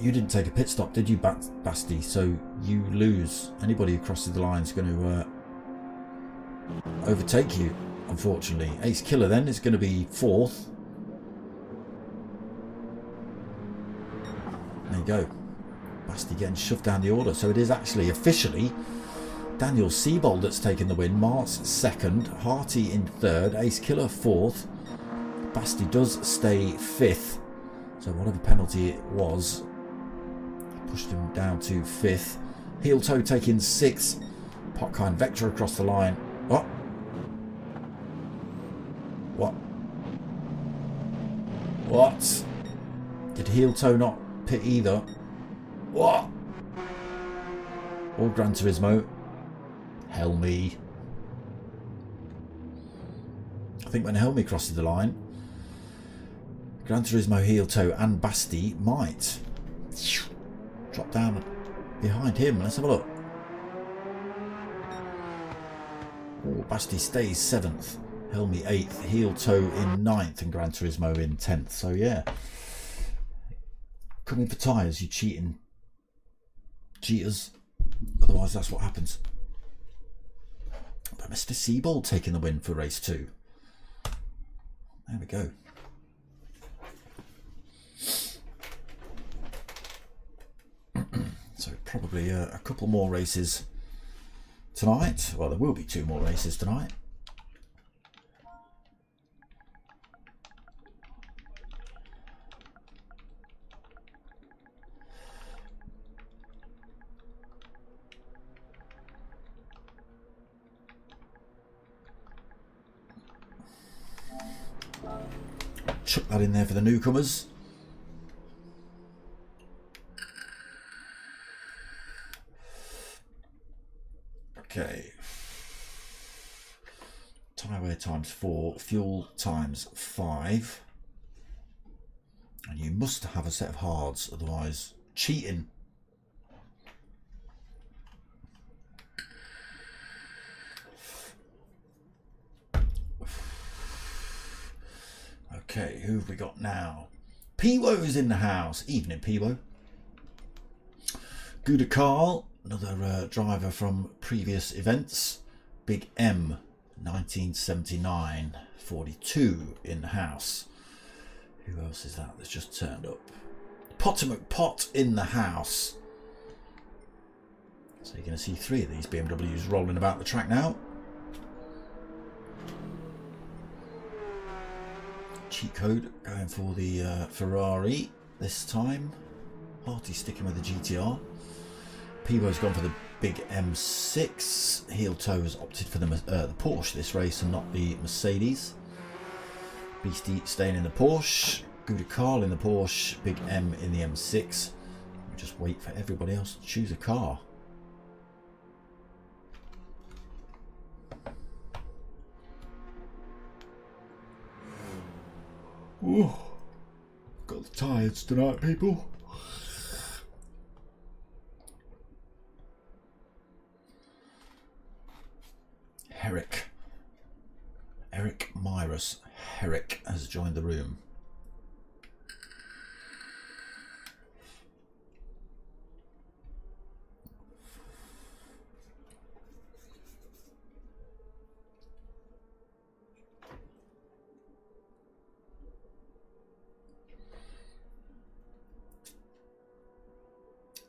You didn't take a pit stop, did you, Basti? So you lose. Anybody who crosses the line is going to overtake you, unfortunately. Ace Killer then is going to be 4th. There you go. Basti getting shoved down the order. So it is actually officially Daniel Siebold that's taken the win. Mart's 2nd. Harty in 3rd. Ace Killer 4th. Basti does stay 5th. So whatever penalty it was, pushed him down to 5th. Heel Toe taking 6th. Potkind Vector across the line. What? What? What? Did Heel Toe not pit either? What? Or Gran Turismo. Helmy. I think when Helmy crosses the line, Gran Turismo, Heel Toe and Basti might drop down behind him. Let's have a look. Oh, Basti stays 7th. Helmy 8th. Heel Toe in 9th. And Gran Turismo in 10th. So yeah. Coming for tyres, you cheating cheaters. Otherwise that's what happens. But Mr. Siebold taking the win for race 2. There we go. So probably a couple more races tonight. Well, there will be 2 more races tonight. Chuck that in there for the newcomers. Okay. Tyre wear times 4, fuel times 5. And you must have a set of hards, otherwise cheating. Okay, who have we got now? Peewo's in the house. Evening, Peewo. Gouda Carl, another driver from previous events. Big M, 1979, 42 in the house. Who else is that that's just turned up? Potomac Pot in the house. So you're going to see 3 of these BMWs rolling about the track now. Cheat code going for the Ferrari this time. Harty sticking with the GTR. Peebo's gone for the big M6. Heel Toe has opted for the Porsche this race and not the Mercedes. Beastie staying in the Porsche. Gouda Carl in the Porsche. Big M in the M6. We just wait for everybody else to choose a car. Ooh, got the tyres tonight, people. Eric Myrus Herrick has joined the room.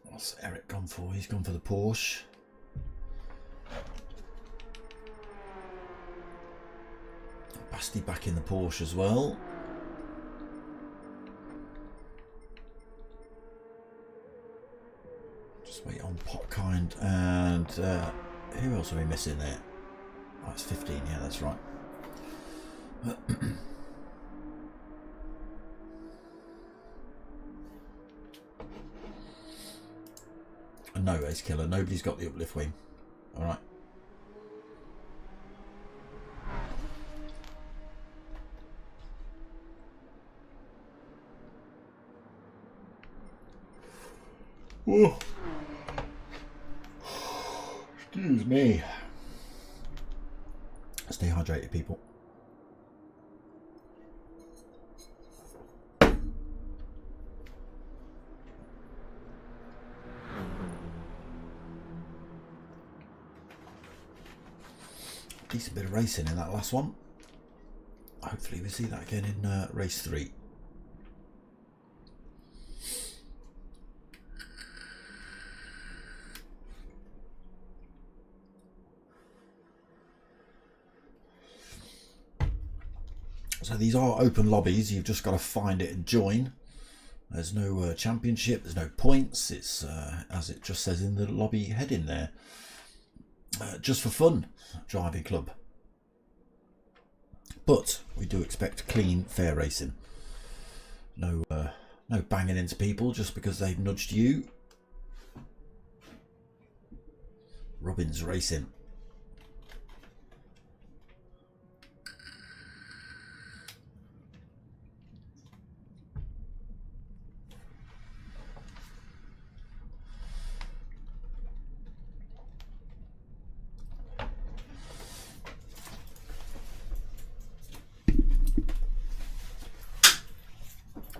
What's Eric gone for? He's gone for the Porsche. Basti back in the Porsche as well. Just wait on Potkind and who else are we missing there? Oh, it's 15, yeah, that's right. And no Ace Killer, nobody's got the uplift wing. Alright. Whoa. Excuse me. Stay hydrated, people. Decent bit of racing in that last one. Hopefully we see that again in race 3. So these are open lobbies, you've just got to find it and join. There's no championship, there's no points, it's as it just says in the lobby heading there. Just for fun, driving club. But we do expect clean, fair racing. No banging into people just because they've nudged you. Robin's racing.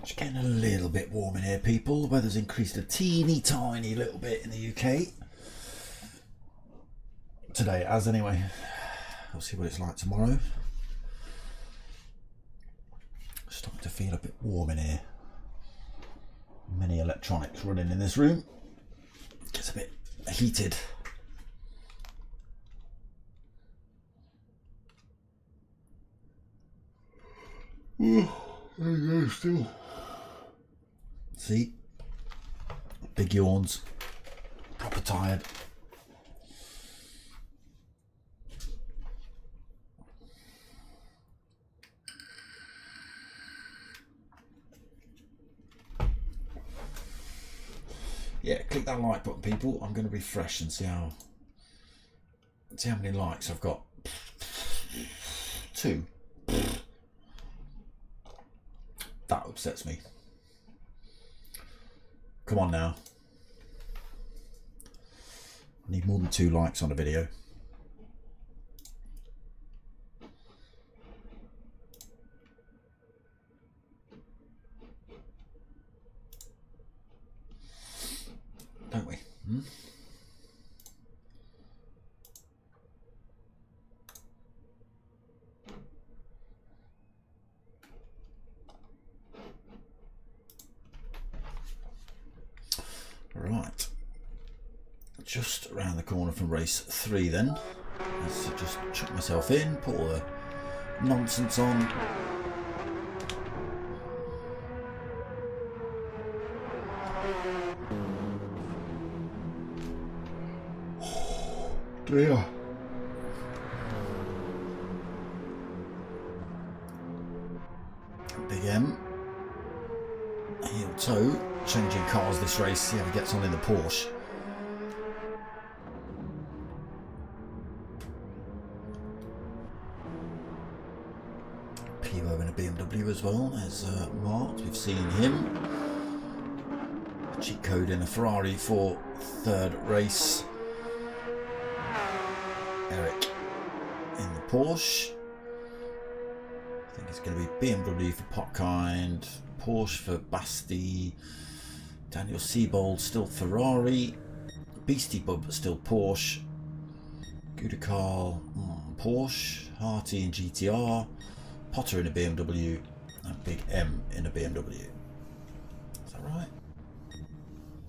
It's getting a little bit warm in here, people. The weather's increased a teeny tiny little bit in the UK. Today it has anyway. We'll see what it's like tomorrow. Starting to feel a bit warm in here. Many electronics running in this room. It gets a bit heated. Oh, there you go, still. See? Big yawns. Proper tired. Yeah, click that like button, people. I'm going to refresh and see how many likes I've got. 2. That upsets me. Come on now. I need more than 2 likes on a video. Don't we? Right. Just around the corner from race 3 then. Let's just chuck myself in, put all the nonsense on. Dear. Big M. Heel toe. Changing cars this race. See how he gets on in the Porsche. Pivo in a BMW as well. There's Mart. We've seen him. Cheat code in a Ferrari for 3rd race. Eric in the Porsche. I think it's going to be BMW for Potkind, Porsche for Basti, Daniel Siebold still Ferrari, Beastie Bub still Porsche, Gudikal Porsche, Harty in GTR, Potter in a BMW, and Big M in a BMW. Is that right?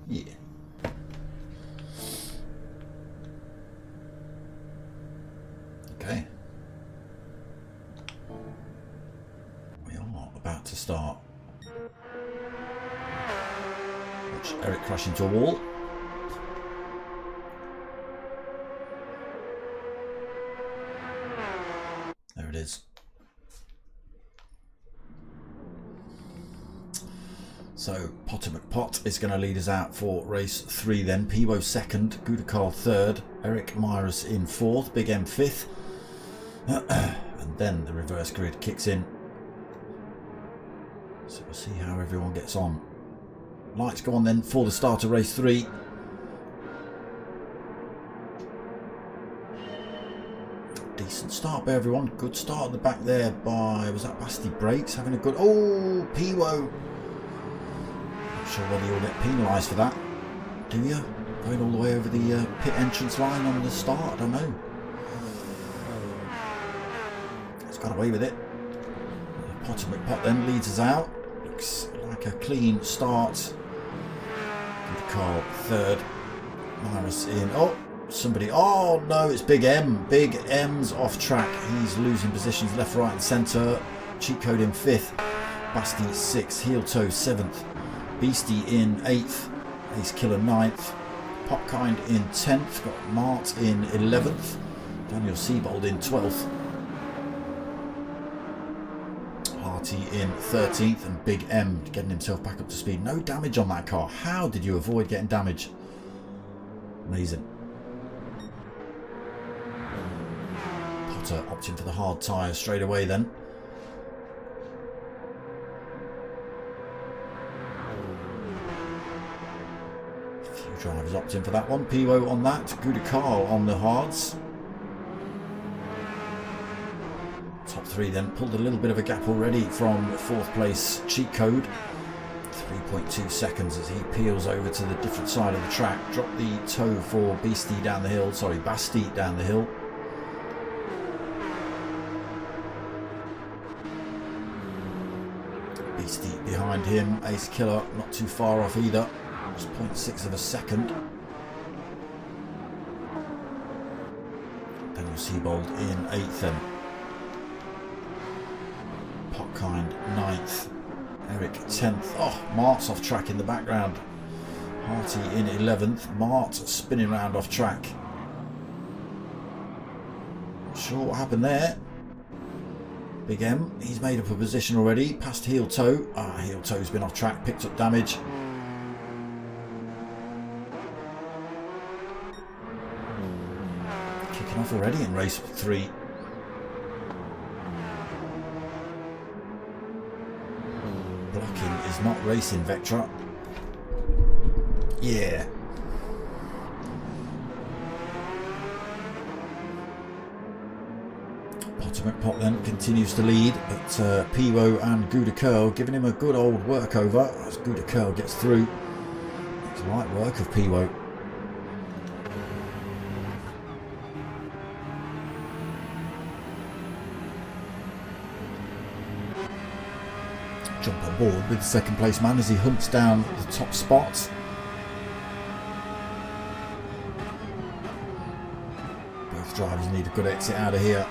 Yeah. Okay. We are about to start. Watch Eric crash into a wall. There it is. So Potter McPot is going to lead us out for race 3 then. Pivo 2nd, Gudikal 3rd, Eric Myers in 4th, Big M 5th. And then the reverse grid kicks in. So we'll see how everyone gets on. Lights go on then for the start of race 3. Decent start by everyone. Good start at the back there by, was that Basti Brakes having a good, oh, Pivo. Not sure whether you'll get penalised for that, do you? Going all the way over the pit entrance line on the start, I don't know. got away with it. Potter McPot then leads us out. Looks like a clean start. Good Carl third. Myris in. Oh, somebody. Oh no, it's Big M. Big M's off track. He's losing positions left, right, and centre. Cheat Code in 5th. Basti 6th. Heel Toe 7th. Beastie in 8th. Ace Killer 9th. Popkind in 10th. Got Mart in 11th. Daniel Siebold in 12th. Harty in 13th. And Big M getting himself back up to speed. No damage on that car. How did you avoid getting damage? Amazing. Potter opting for the hard tyres straight away then. A few drivers opting for that one. Piwo on that. Gudikar on the hards. Top 3 then pulled a little bit of a gap already from 4th place Cheat Code. 3.2 seconds as he peels over to the different side of the track. Drop the toe for Beastie down the hill. Sorry, Basti down the hill. Beastie behind him. Ace Killer not too far off either. Just 0.6 of a second. Daniel Siebold in 8th then. Potkind 9th. Eric 10th. Oh, Mart's off track in the background. Harty in 11th. Mart spinning round off track. Not sure what happened there. Big M, he's made up a position already. Past Heel Toe. Heel Toe's been off track, picked up damage. Kicking off already in race 3. Blocking is not racing, Vectra. Yeah. Potter McPot then continues to lead, but Piwo and Gudikar giving him a good old workover as Gudikar gets through. It's light work of Piwo. Jump on board with the second place man as he hunts down the top spot. Both drivers need a good exit out of here.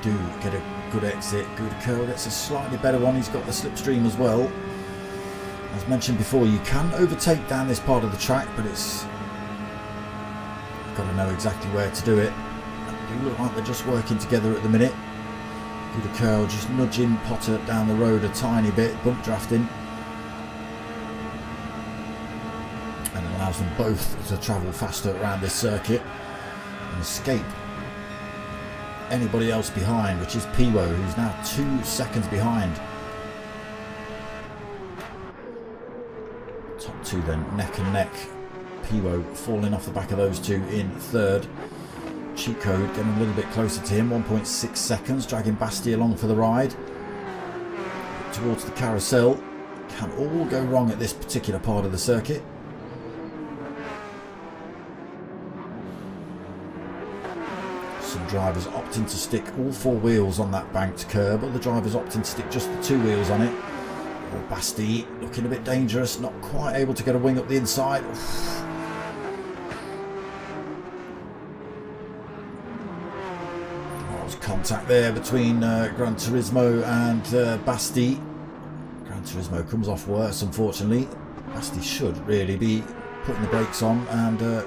They do get a good exit. Gudikar gets a slightly better one. He's got the slipstream as well. As mentioned before, you can overtake down this part of the track, but it's you've got to know exactly where to do it. They look like they're just working together at the minute. Gudikar just nudging Potter down the road a tiny bit, bump drafting. And it allows them both to travel faster around this circuit and escape anybody else behind, which is Piwo, who's now 2 seconds behind. Top 2 then, neck and neck. Piwo falling off the back of those 2 in 3rd. Cheat Code getting a little bit closer to him, 1.6 seconds, dragging Basti along for the ride. Towards the carousel. Can all go wrong at this particular part of the circuit. Some drivers opting to stick all 4 wheels on that banked curb, other drivers opting to stick just the 2 wheels on it. Oh, Basti looking a bit dangerous, not quite able to get a wing up the inside. Contact there between Gran Turismo and Basti. Gran Turismo comes off worse, unfortunately. Basti should really be putting the brakes on and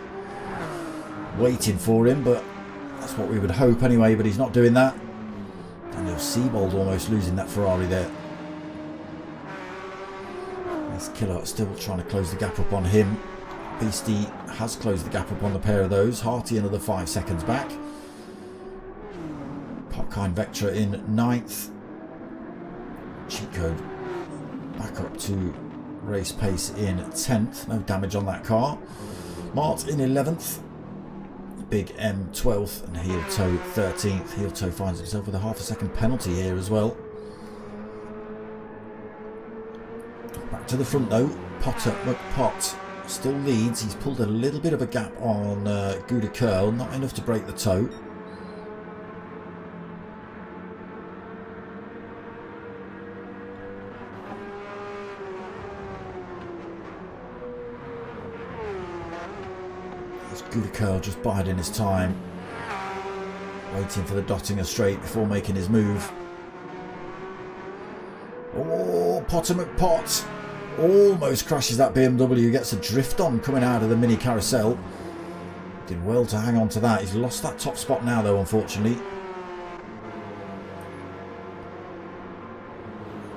waiting for him, but that's what we would hope anyway, but he's not doing that. Daniel Siebold almost losing that Ferrari there. This Killer still trying to close the gap up on him. Beastie has closed the gap up on the pair of those. Harty another 5 seconds back. Popkind Vectra in 9th. Cheat Code back up to race pace in 10th. No damage on that car. Mart in 11th. Big M 12th and Heel Toe 13th. Heel Toe finds himself with a half a second penalty here as well. Back to the front though. Potter McPot still leads. He's pulled a little bit of a gap on Gouda Curl, not enough to break the toe. There's Gouda Curl just biding his time, waiting for the Dottinger straight before making his move. Oh, Potter McPot almost crashes that BMW, gets a drift on coming out of the mini carousel. Did well to hang on to that. He's lost that top spot now though, unfortunately.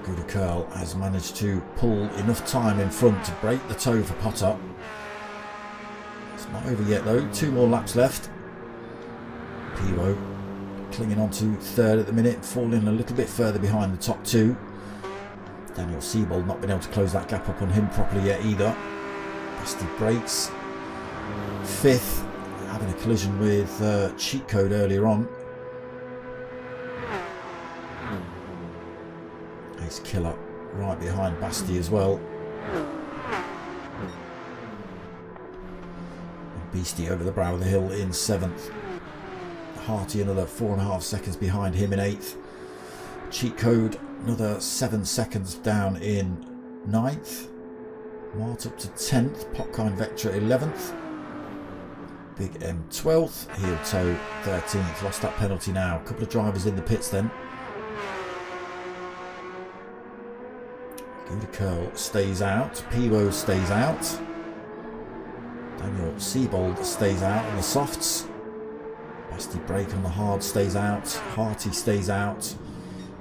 Gouda Curl has managed to pull enough time in front to break the toe for Potter. It's not over yet though, 2 more laps left. Pivo clinging on to third at the minute, falling a little bit further behind the top 2. Daniel Siebold not been able to close that gap up on him properly yet either. Basti brakes. 5th, having a collision with Cheat Code earlier on. Ace Killer right behind Basti as well. And Beastie over the brow of the hill in 7th. Harty another 4.5 seconds behind him in 8th. Cheat Code another 7 seconds down in 9th. Mart up to 10th. Popkind Vector 11th. Big M 12th. Heel Toe 13th. Lost that penalty now. A couple of drivers in the pits then. Gouda Curl stays out. Pivo stays out. Daniel Siebold stays out on the softs. Basti brake on the hard stays out. Harty stays out.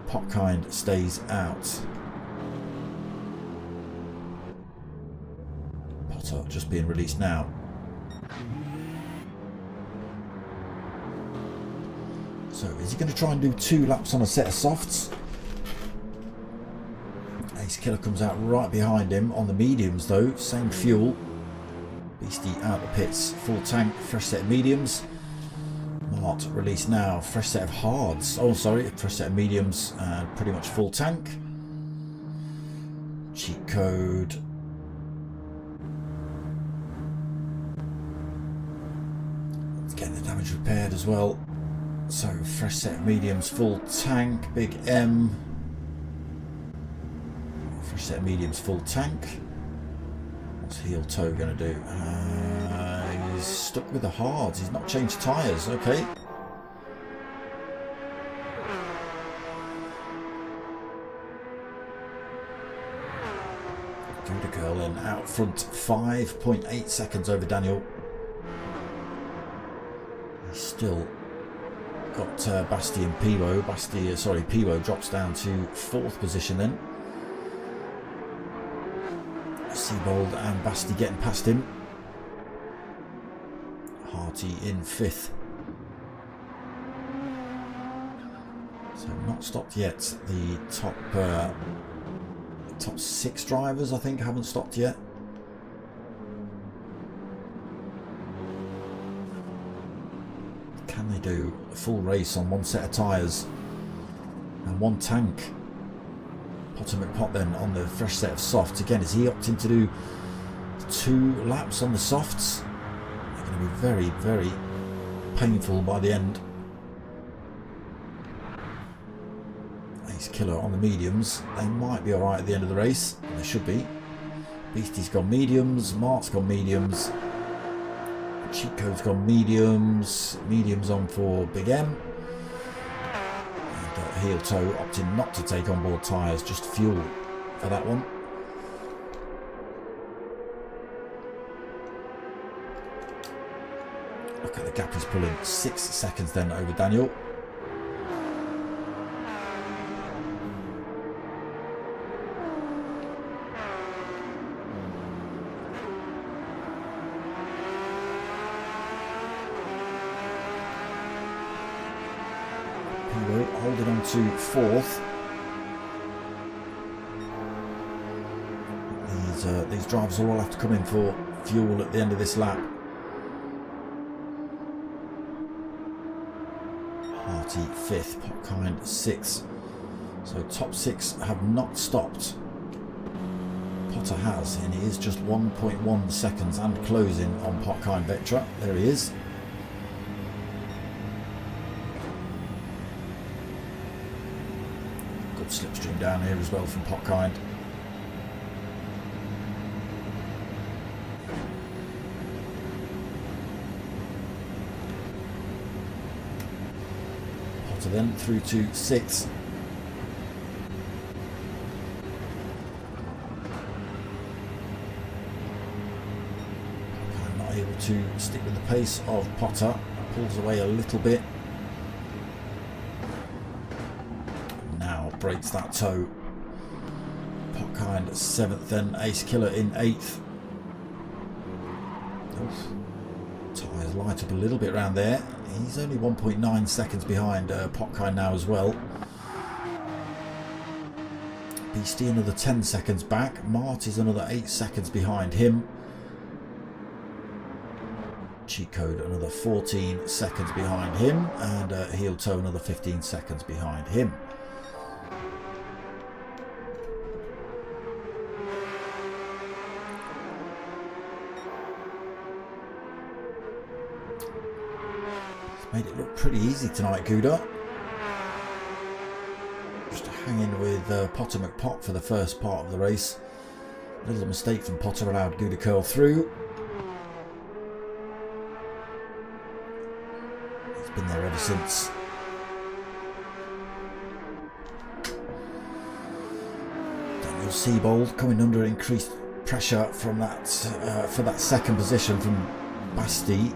Popkind stays out. Potter just being released now. So is he going to try and do 2 laps on a set of softs? Ace Killer comes out right behind him on the mediums though. Same fuel. Beastie out the pits. Full tank. Fresh set of mediums. Mart released now, fresh set of hards. Oh, sorry, fresh set of mediums and pretty much full tank. Cheat Code. Let's get the damage repaired as well. So, fresh set of mediums, full tank. Big M. Fresh set of mediums, full tank. What's Heel Toe going to do? He's stuck with the hards. He's not changed tyres. Okay. Gouda Curl in out front, 5.8 seconds over Daniel. He's still got Basti and Pivo. Pivo drops down to 4th position then. Siebold and Basti getting past him. Harty in 5th. So not stopped yet. The top 6 drivers I think haven't stopped yet. Can they do a full race on 1 set of tyres and 1 tank? Potter McPot then on the fresh set of softs. Again, is he opting to do 2 laps on the softs? They're going to be very, very painful by the end. Ace Killer on the mediums. They might be alright at the end of the race. They should be. Beastie's gone mediums. Mart's gone mediums. Cheat Code's gone mediums. Mediums on for Big M. And Heel Toe opting not to take on board tyres, just fuel for that one. Look at the gap he's pulling. 6 seconds then over Daniel. Holding on to 4th. These drivers will all have to come in for fuel at the end of this lap. Harty 5th, Popkind 6th. So top 6 have not stopped. Potter has, and he is just 1.1 seconds and closing on Potkind Vectra. There he is. Good slipstream down here as well from Potkind. Potter then through to 6th. Able to stick with the pace of Potter, pulls away a little bit, now breaks that toe. Potkind 7th, then Ace Killer in 8th. Tyres light up a little bit around there. He's only 1.9 seconds behind Potkind now as well. Beastie another 10 seconds back. Marty's another 8 seconds behind him. Cheat Code another 14 seconds behind him, and Heel Toe another 15 seconds behind him. It's made it look pretty easy tonight, Gouda. Just hanging with Potter McPot for the first part of the race. A little mistake from Potter allowed Gouda curl through. Been there ever since. Daniel Siebold coming under increased pressure from that for that second position from Basti.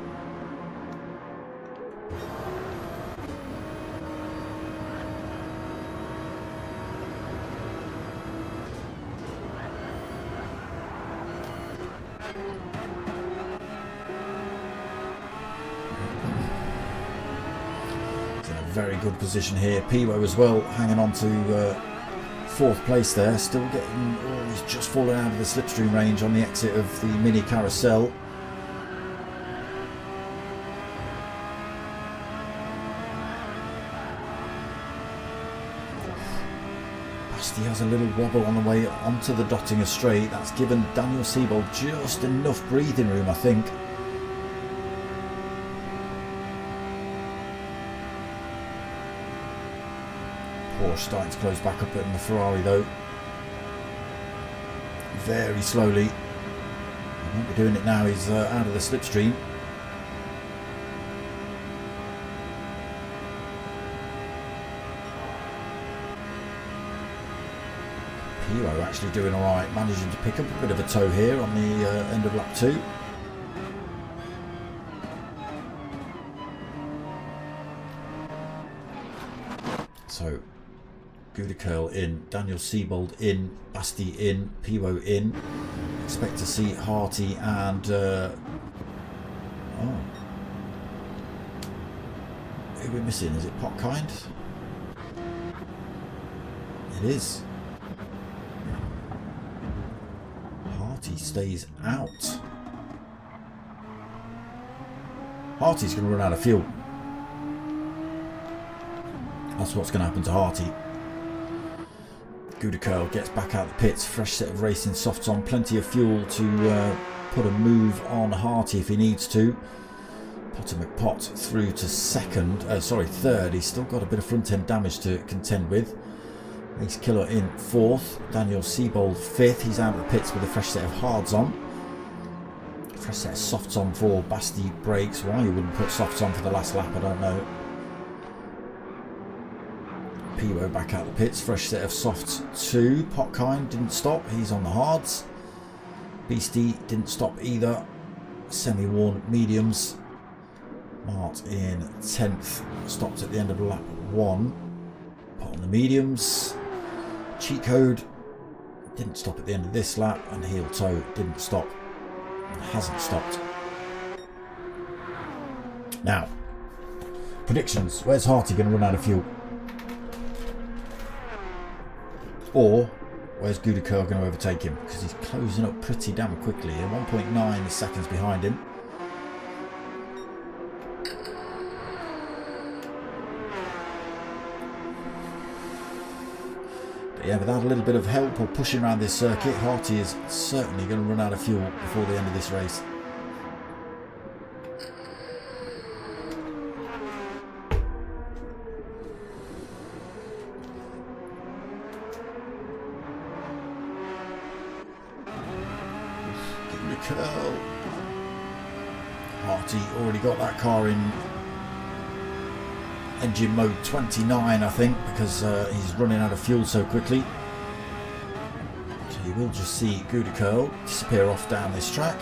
Very good position here. Piwo as well, hanging on to 4th place there. Still getting, oh, he's just fallen out of the slipstream range on the exit of the mini carousel. Basti has a little wobble on the way onto the Dottinger straight. That's given Daniel Siebold just enough breathing room, I think. Porsche starting to close back up in the Ferrari though. Very slowly. He won't be doing it now, he's out of the slipstream. Piwo actually doing alright, managing to pick up a bit of a toe here on the end of lap 2. So Gouda Curl in, Daniel Siebold in, Basti in, Piwo in. Expect to see Harty and oh, who are we missing? Is it Potkind? It is. Harty stays out. Harty's going to run out of fuel. That's what's going to happen to Harty. Gouda Curl gets back out the pits, fresh set of racing softs on, plenty of fuel to put a move on Harty if he needs to. Potter McPot through to third. He's still got a bit of front end damage to contend with. Ace Killer in 4th. Daniel Siebold 5th. He's out of the pits with a fresh set of hards on. Fresh set of softs on for Basti brakes. Why you wouldn't put softs on for the last lap, I don't know. Piwo back out the pits, fresh set of softs too. Potkind didn't stop, he's on the hards. Beastie didn't stop either. Semi-worn mediums. Mart in 10th, stopped at the end of lap 1. Put on the mediums. Cheat Code didn't stop at the end of this lap, and Heel Toe didn't stop and hasn't stopped. Now, predictions. Where's Harty going to run out of fuel? Or where's Gouda Curl going to overtake him? Because he's closing up pretty damn quickly. 1.9 seconds behind him. Yeah, without a little bit of help or pushing around this circuit, Harty is certainly going to run out of fuel before the end of this race. Give it a curl. Harty already got that car in engine mode 29, I think, because he's running out of fuel so quickly. So you will just see Gudicurl disappear off down this track.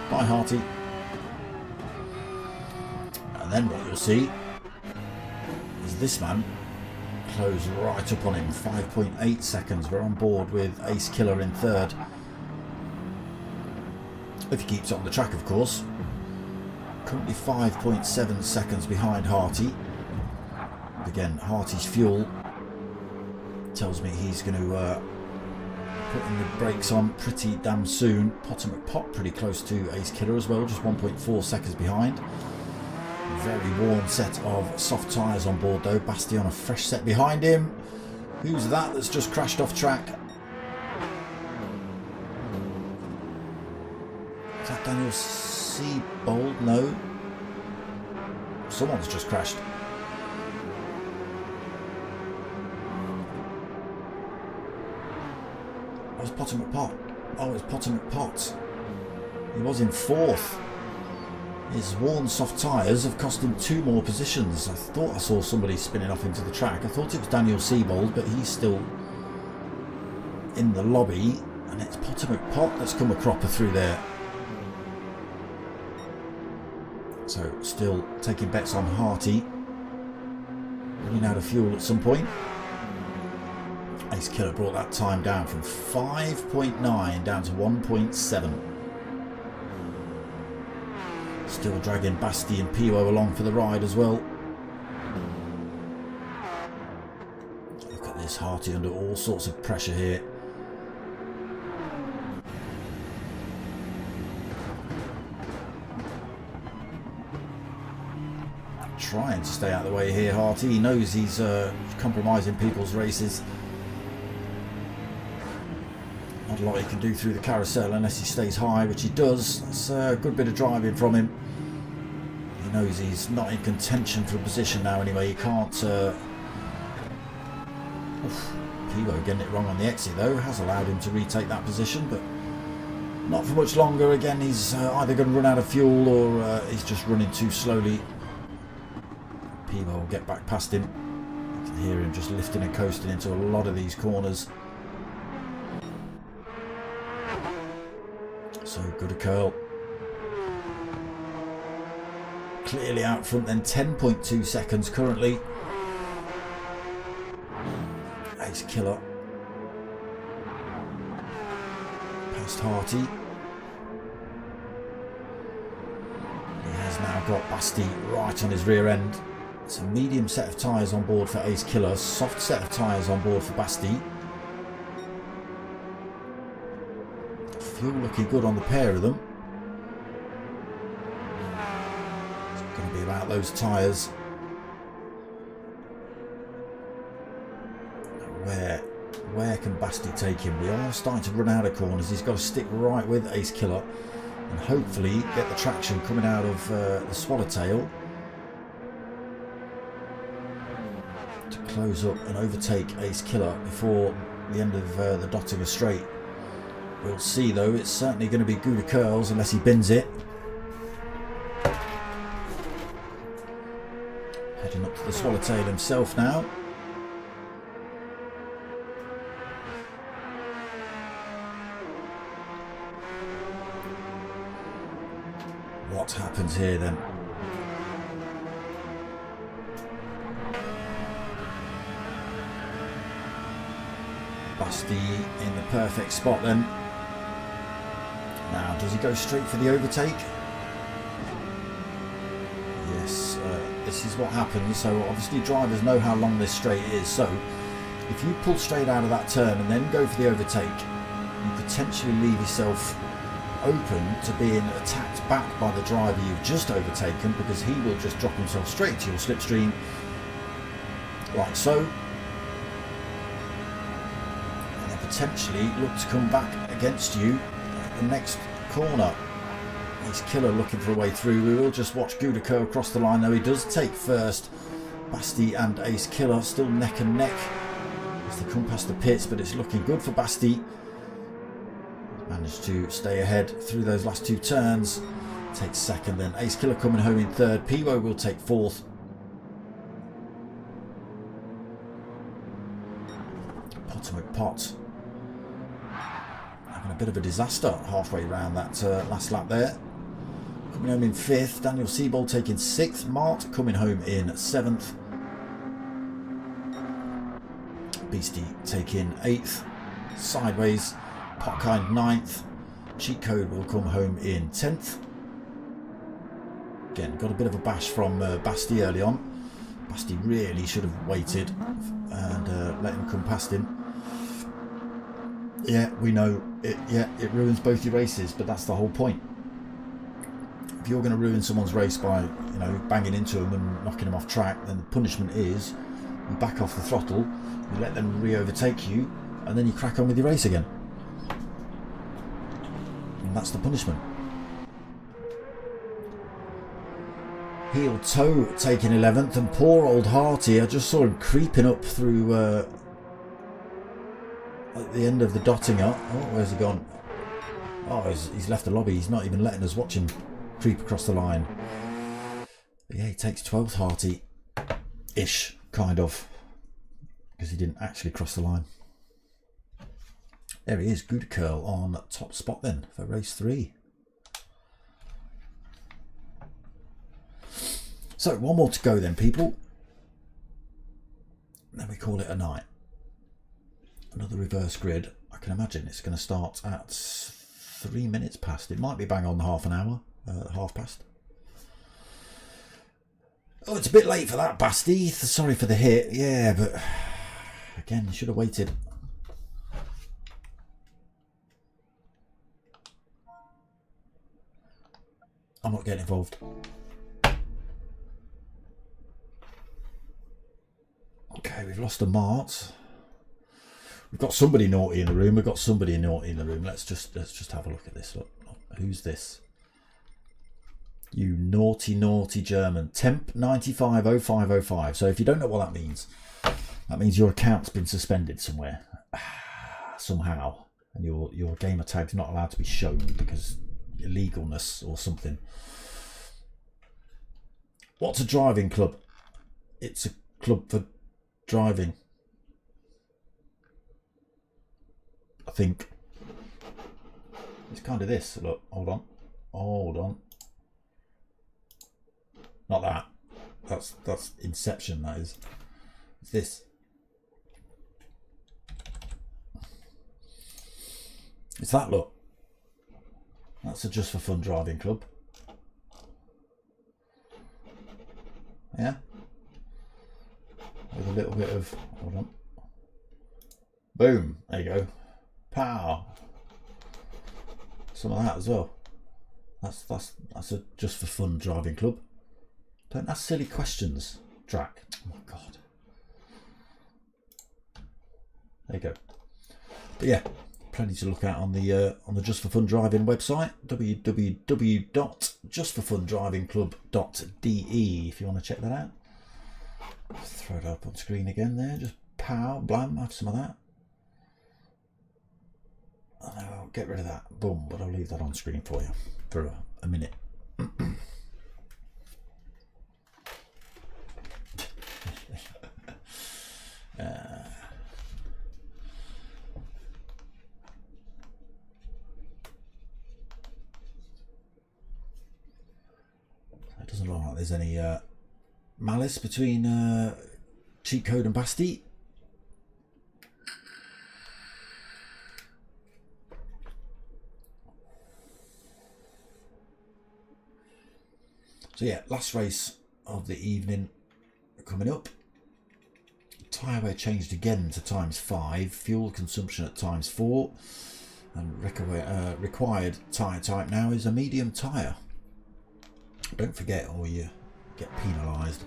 Bye, Harty. And then what you'll see is this man close right up on him. 5.8 seconds. We're on board with Ace Killer in third. If he keeps on the track, of course. Currently 5.7 seconds behind Harty. Again, Harty's fuel tells me he's going to put in the brakes on pretty damn soon. Potomac Pot pretty close to Ace Killer as well, just 1.4 seconds behind. Very worn set of soft tyres on board though. Basti on a fresh set behind him. Who's that that's just crashed off track? Is that Daniel Seabold? No. Someone's just crashed. Oh, it's Potomac Pot. Oh, it's Potomac Pot. He was in fourth. His worn soft tyres have cost him 2 more positions. I thought I saw somebody spinning off into the track. I thought it was Daniel Seabold, but he's still in the lobby. And it's Potomac Pot that's come a cropper through there. So still taking bets on Harty. Running out of fuel at some point. Ace Killer brought that time down from 5.9 down to 1.7. Still dragging Basti and Piwo along for the ride as well. Look at this, Harty under all sorts of pressure here. Trying to stay out of the way here, Harty. He knows he's compromising people's races. Not a lot he can do through the carousel unless he stays high, which he does. That's a good bit of driving from him. He knows he's not in contention for a position now anyway. He can't... Piwo getting it wrong on the exit though has allowed him to retake that position, but not for much longer. Again, he's either going to run out of fuel or he's just running too slowly. Piwo will get back past him. You can hear him just lifting and coasting into a lot of these corners. So Gudicurl clearly out front then, 10.2 seconds currently. Ace Killer past Harty. He has now got Basti right on his rear end. It's a medium set of tyres on board for Ace Killer, soft set of tyres on board for Basti. Fuel looking good on the pair of them. It's going to be about those tyres. Where can Basti take him? We are starting to run out of corners. He's got to stick right with Ace Killer and hopefully get the traction coming out of the Swallowtail to close up and overtake Ace Killer before the end of the Dottinger Straight. We'll see though. It's certainly going to be Gudicurl's unless he bins it. Heading up to the Swallowtail himself now. What happens here then? Basti in the perfect spot then. Now, does he go straight for the overtake? Yes, this is what happens. So obviously drivers know how long this straight is. So if you pull straight out of that turn and then go for the overtake, you potentially leave yourself open to being attacked back by the driver you've just overtaken, because he will just drop himself straight to your slipstream like so. potentially look to come back against you at the next corner. Ace Killer looking for a way through. We will just watch Gudiko across the line, though. He does take first. Basti and Ace Killer still neck and neck as they come past the pits, but it's looking good for Basti. Managed to stay ahead through those last two turns. Takes second, then Ace Killer coming home in third. Pivo will take fourth. Potomac Pot having a bit of a disaster halfway around that last lap there. Coming home in fifth. Daniel Seabold taking sixth. Mart coming home in seventh. Beastie taking eighth. Sideways. Potkind ninth. Cheat Code will come home in 10th. Again, got a bit of a bash from Basti early on. Basti really should have waited and let him come past him. Yeah, we know it. Yeah, it ruins both your races, but that's the whole point. If you're going to ruin someone's race by, you know, banging into them and knocking them off track, then the punishment is you back off the throttle, you let them re-overtake you, and then you crack on with your race again. And that's the punishment. Heel Toe taking 11th, and poor old Harty, I just saw him creeping up through at the end of the dotting up. Oh, where's he gone? Oh, he's left the lobby. He's not even letting us watch him creep across the line. But yeah, he takes 12th, Harty-ish, kind of, because he didn't actually cross the line. There he is, Good Curl on top spot then for race 3. So one more to go then, people. Then we call it a night. Another reverse grid. I can imagine it's going to start at 3 minutes past. It might be bang on half an hour, half past. Oh, it's a bit late for that, Basti. Sorry for the hit. Yeah, but again, you should have waited. I'm not getting involved. Okay, we've lost a Mart. We've got somebody naughty in the room. We've got somebody naughty in the room. Let's just have a look at this. Look, who's this? You naughty, naughty German. Temp 950505. So if you don't know what that means your account's been suspended somewhere. Somehow. And your gamer tag's not allowed to be shown because illegalness or something. What's a driving club? It's a club for driving. I think it's kind of this. Look, hold on. Not that. That's Inception. That is. It's this. It's that. Look. That's a Just for Fun Driving Club. Yeah. With a little bit of. Hold on. Boom. There you go. Pow. Some of that as well. That's a Just for Fun Driving Club. Don't ask silly questions, Drac. Oh my god. There you go. But yeah, plenty to look at on the Just for Fun Driving website, www.justforfundrivingclub.de, if you want to check that out. Throw it up on screen again there. Just pow, blam, have some of that. I'll get rid of that. Boom, but I'll leave that on screen for you for a minute. It doesn't look like there's any malice between Cheat Code and Basti. So yeah, last race of the evening coming up. Tyre wear changed again to ×5. Fuel consumption at ×4. And required tyre type now is a medium tyre. Don't forget or you get penalised.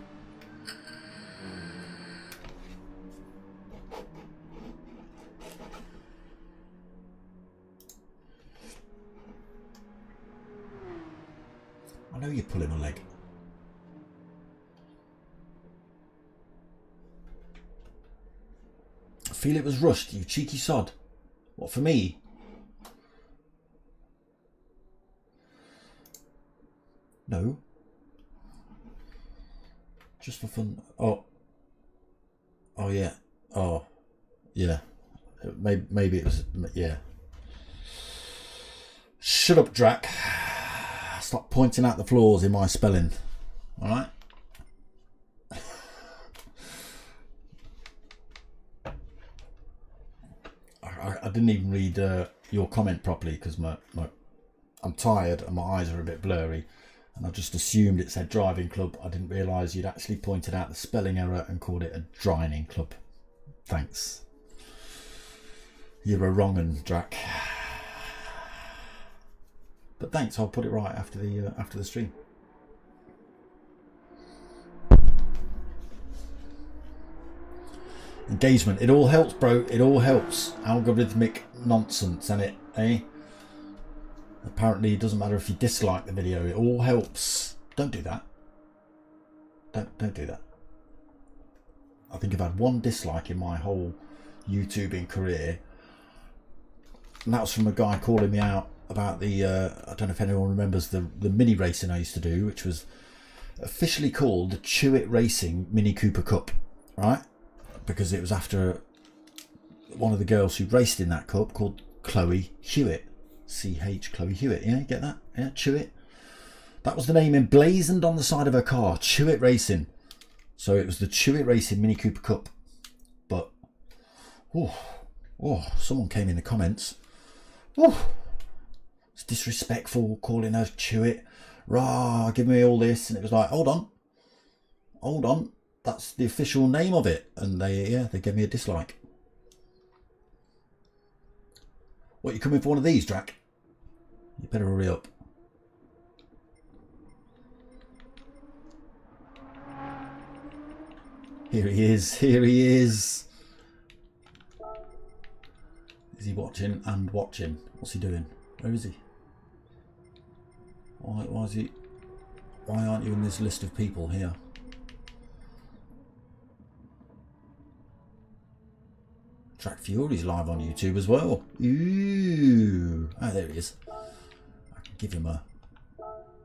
I know you're pulling my leg. I feel it was rushed, you cheeky sod. What, for me? No. Just for fun. Oh. Oh, yeah. Oh. Yeah. Maybe it was... Yeah. Shut up, Drac. Stop pointing out the flaws in my spelling. Alright? I didn't even read your comment properly because I'm tired and my eyes are a bit blurry, and I just assumed it said driving club. I didn't realise you'd actually pointed out the spelling error and called it a driving club. Thanks. You're a wrong 'un, Drac. But thanks, I'll put it right after the stream. Engagement, it all helps, bro. It all helps. Algorithmic nonsense, and it, eh? Apparently, it doesn't matter if you dislike the video. It all helps. Don't do that. Don't do that. I think I've had one dislike in my whole YouTubing career, and that was from a guy calling me out about the I don't know if anyone remembers the mini racing I used to do, which was officially called the Chewit Racing Mini Cooper Cup, right? Because it was after one of the girls who raced in that cup, called Chloe Hewitt. CH Chloe Hewitt, yeah, you get that? Yeah, Chewit. That was the name emblazoned on the side of her car, Chewit Racing. So it was the Chewit Racing Mini Cooper Cup. But oh, someone came in the comments. Oh, it's disrespectful calling her Chewit. Rah, give me all this, and it was like, hold on, that's the official name of it, and they gave me a dislike. What, you coming for one of these, Drac? You better hurry up. Here he is. Here he is. Is he watching and watching? What's he doing? Where is he? Why is he? Why aren't you in this list of people here? Track Fury's live on YouTube as well. Ooh. Oh, there he is. I can give him a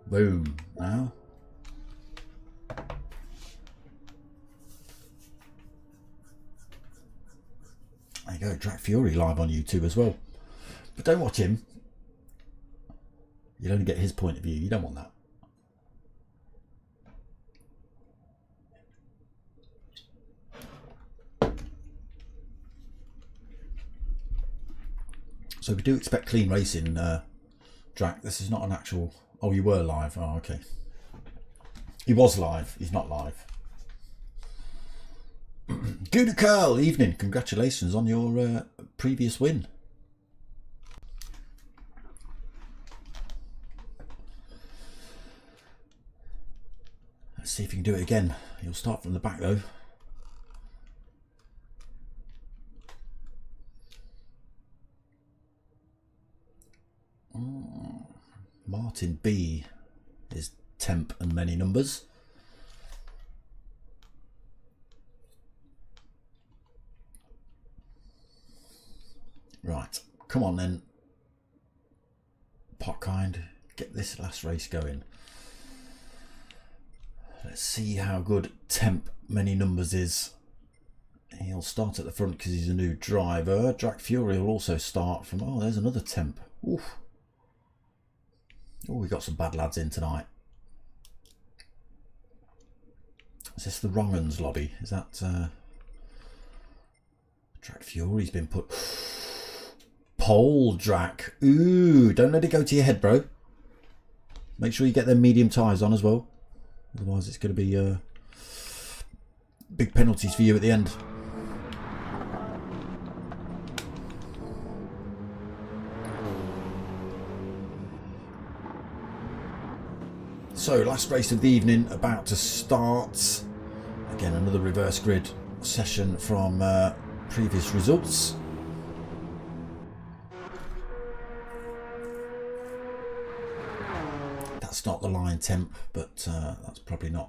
boom now. There you go, Track Fury live on YouTube as well. But don't watch him. You'll only get his point of view. You don't want that. So we do expect clean racing, Drac. This is not an actual... Oh, you were live. Oh, okay. He was live. He's not live. Good Curl, evening. Congratulations on your previous win. Let's see if you can do it again. You'll start from the back though. Martin B is temp and many numbers. Right, come on then, Potkind, get this last race going. Let's see how good temp many numbers is. He'll start at the front because he's a new driver. Drac Fury will also start from... Oh, there's another temp. Oof. Oh, we got some bad lads in tonight. Is this the wrong uns lobby? Is that... Drac Fury's been put... Pole, Drac. Ooh, don't let it go to your head, bro. Make sure you get them medium tyres on as well. Otherwise it's going to be big penalties for you at the end. So, last race of the evening about to start. Again, another reverse grid session from previous results. that's not the line temp, but that's probably not.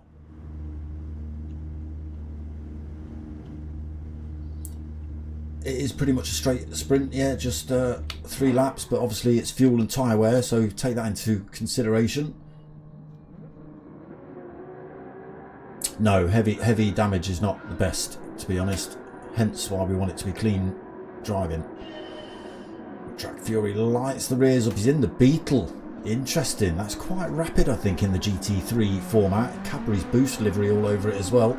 It is pretty much a straight sprint, yeah, just 3 laps, but obviously it's fuel and tyre wear, so take that into consideration. No, heavy damage is not the best, to be honest, hence why we want it to be clean driving. Track Fury lights the rears up, he's in the Beetle. Interesting, that's quite rapid I think in the GT3 format. Cadbury's boost livery all over it as well.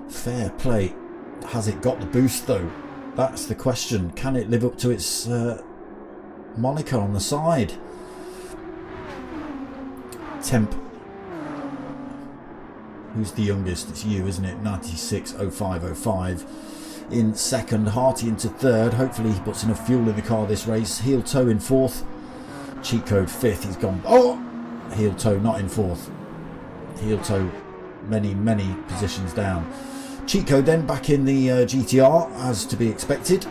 Fair play. Has it got the boost though? That's the question. Can it live up to its moniker on the side? Temp. Who's the youngest? It's you, isn't it? 96.05.05 in second. Harty into third. Hopefully he puts enough fuel in the car this race. Heel toe in fourth. Cheat code fifth. He's gone. Oh! Heel toe not in fourth. Heel toe many positions down. Cheat code then back in the GTR as to be expected.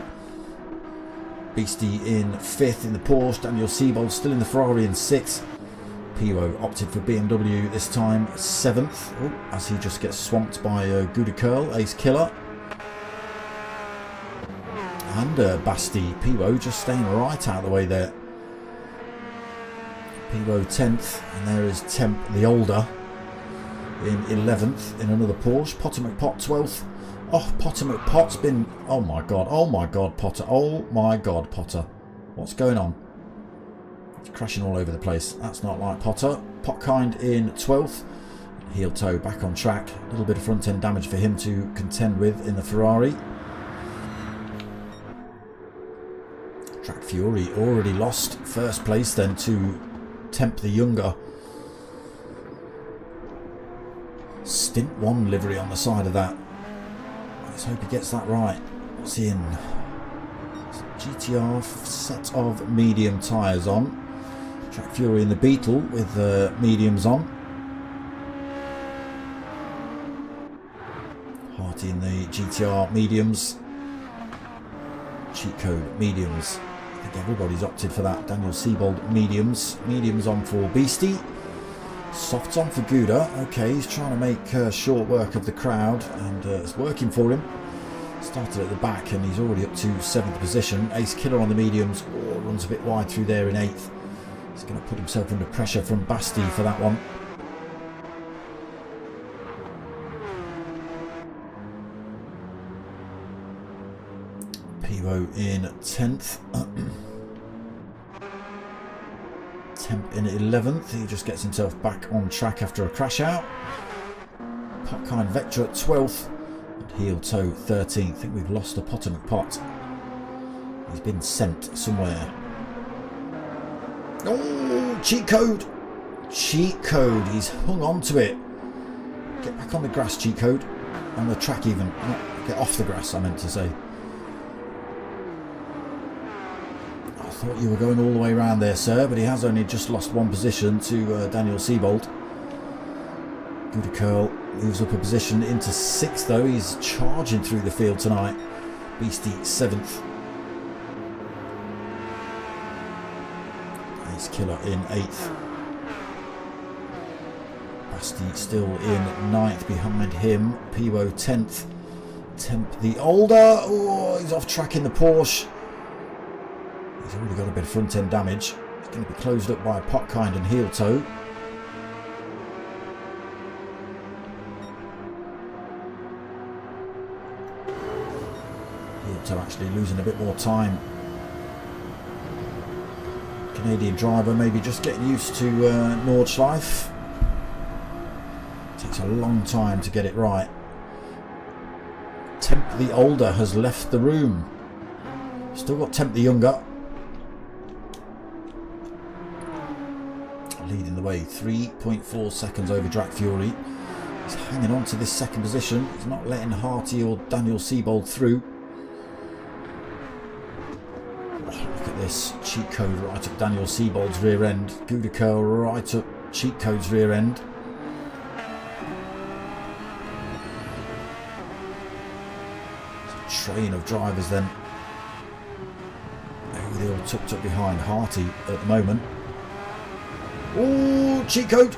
Beastie in fifth in the Porsche. Daniel Siebold still in the Ferrari in sixth. Pivo opted for BMW this time, seventh. Oh, as he just gets swamped by Gouda Curl, Ace Killer. And Basti. Pivo just staying right out of the way there. Pivo 10th, and there is Temp the older in 11th in another Porsche. Potter McPot 12th. Oh, Potter McPot's been... oh my god, Potter. Oh my god, Potter. What's going on? It's crashing all over the place. That's not like Potter. Potkind in 12th. Heel toe back on track. A little bit of front end damage for him to contend with in the Ferrari. Track Fury already lost first place then to Temp the younger. Stint 1 livery on the side of that. Let's hope he gets that right. What's he in? GTR set of medium tyres on. Track Fury in the Beetle with mediums on. Harty in the GTR mediums. Cheat code mediums. I think everybody's opted for that. Daniel Siebold mediums. Mediums on for Beastie. Softs on for Gouda. Okay, he's trying to make short work of the crowd, and it's working for him. Started at the back and he's already up to 7th position. Ace Killer on the mediums. Oh, runs a bit wide through there in 8th. He's going to put himself under pressure from Basti for that one. Pivo in 10th. Temp in 11th. He just gets himself back on track after a crash out. Potkind Vectra at 12th. And Heel Toe 13th. I think we've lost a Potter McPot. He's been sent somewhere. Oh, cheat code. Cheat code. He's hung on to it. Get back on the grass, cheat code. On the track even. Not get off the grass, I meant to say. I thought you were going all the way around there, sir, but he has only just lost one position to Daniel Siebold. Gouda Curl moves up a position into 6th though. He's charging through the field tonight. Beastie 7th. Ace Killer in 8th. Basti still in 9th behind him. Pivo 10th. Temp the older. Oh, he's off track in the Porsche. He's already got a bit of front end damage. He's going to be closed up by Potkind and Heel Toe. Heel Toe actually losing a bit more time. Canadian driver maybe just getting used to Nordschleife. Takes a long time to get it right. Temp the older has left the room. Still got Temp the younger. Leading the way, 3.4 seconds over Track Fury. He's hanging on to this second position. He's not letting Harty or Daniel Siebold through. Oh, look at this. Cheat code right up Daniel Siebold's rear end. Gouda Curl right up Cheat code's rear end. It's a train of drivers then. They're all tucked up behind Harty at the moment. Oh, cheat code.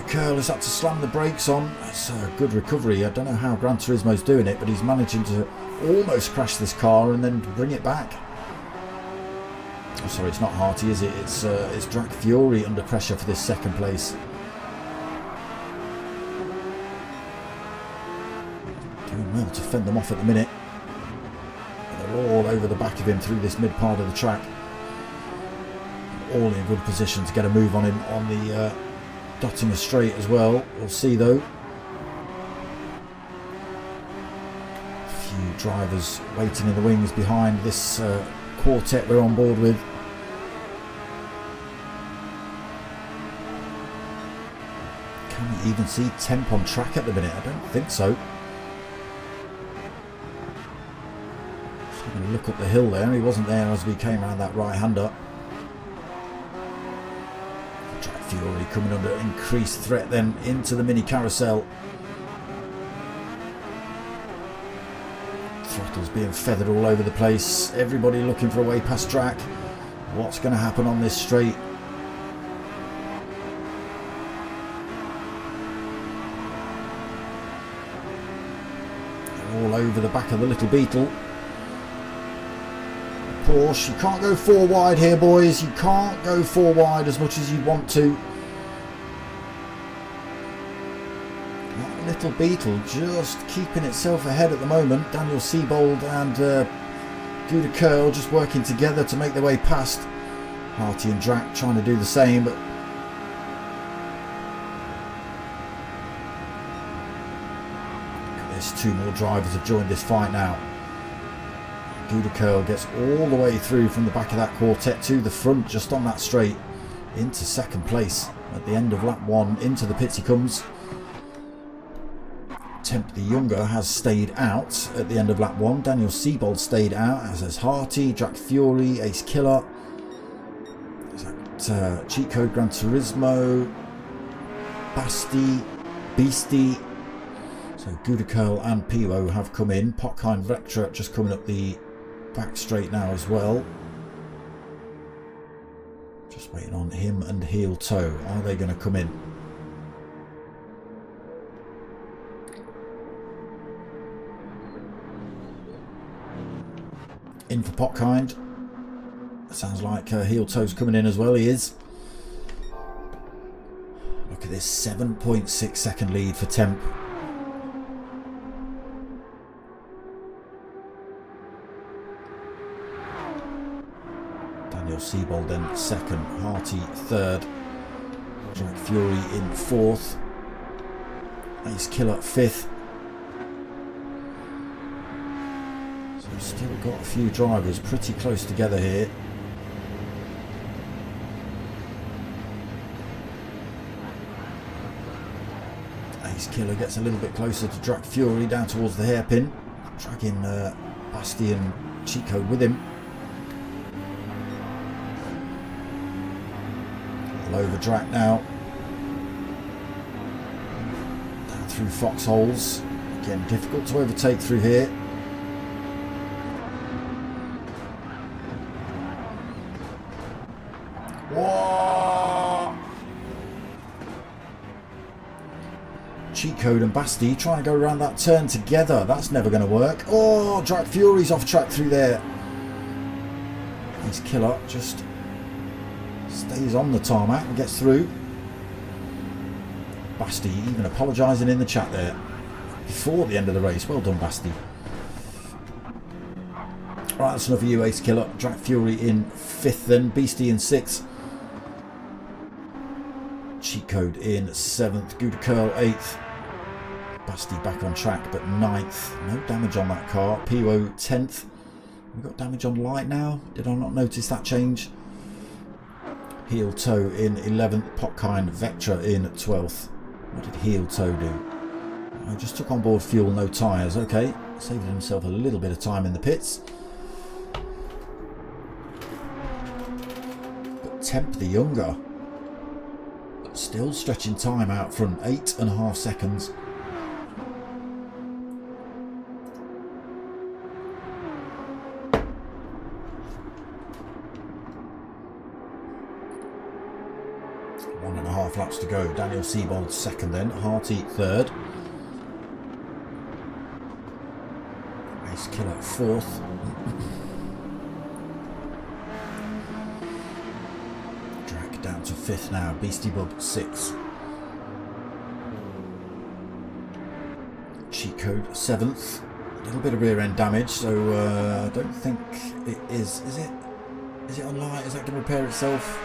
Curl has had to slam the brakes on. That's a good recovery. I don't know how Gran Turismo's doing it, but he's managing to almost crash this car and then bring it back. Oh, sorry, it's not Harty, is it? It's Drag Fury under pressure for this second place. Doing well to fend them off at the minute. They're all over the back of him through this mid part of the track. All in good position to get a move on him on the Dottinger straight as well. We'll see though. A few drivers waiting in the wings behind this quartet we're on board with. Can we even see Temp on track at the minute? I don't think so. Just having a look up the hill there. He wasn't there as we came around that right-hander. Fury coming under increased threat then into the mini carousel. Throttles being feathered all over the place. Everybody looking for a way past track. What's going to happen on this straight? They're all over the back of the little Beetle. Porsche, you can't go 4 wide here, boys. You can't go 4 wide as much as you want to. That little Beetle just keeping itself ahead at the moment. Daniel Siebold and Gouda Curl just working together to make their way past. Harty and Drac trying to do the same, but there's 2 more drivers have joined this fight now. Gouda Curl gets all the way through from the back of that quartet to the front just on that straight into second place at the end of lap 1. Into the pits he comes. Temp the Younger has stayed out at the end of lap 1. Daniel Siebold stayed out, as has Harty, Drag Fury, Ace Killer. Is that Cheat Code Gran Turismo, Basti, Beastie. So Gouda Curl and Piwo have come in. Potkind Vectra just coming up the back straight now as well. Just waiting on him and Heel Toe. Are they going to come in? In for Potkind. Sounds like Heel Toe's coming in as well. He is. Look at this 7.6 second lead for Temp. Daniel Siebold then second, Harty third, Drag Fury in fourth, Ace Killer fifth. So we've still got a few drivers pretty close together here. Ace Killer gets a little bit closer to Drag Fury down towards the hairpin, dragging Basti and Cheat Code with him. Over Drac now, down through foxholes. Again, difficult to overtake through here. Whoa! Cheat Code and Basti trying to go around that turn together. That's never going to work. Oh, Drag Fury's off track through there. He's Killer just stays on the tarmac and gets through. Basti even apologising in the chat there before the end of the race. Well done, Basti. Right, that's enough of you, Ace Killer. Drag Fury in 5th then, Beastie in 6th. Cheat Code in 7th, Gouda Curl 8th. Basti back on track but 9th. No damage on that car. Piwo 10th. We've got damage on light now. Did I not notice that change? Heel Toe in 11th, Potkind Vectra in 12th. What did Heel Toe do? I just took on board fuel, no tyres. Okay, saved himself a little bit of time in the pits. But Temp the Younger still stretching time out front, 8.5 seconds. 1.5 laps to go. Daniel Siebold second then. Harty third. Ace Killer fourth. Drag down to fifth now. Beastie Bub sixth. Cheat Code seventh. A little bit of rear end damage, so I don't think it is. Is it? Is it on light? Is that going to repair itself?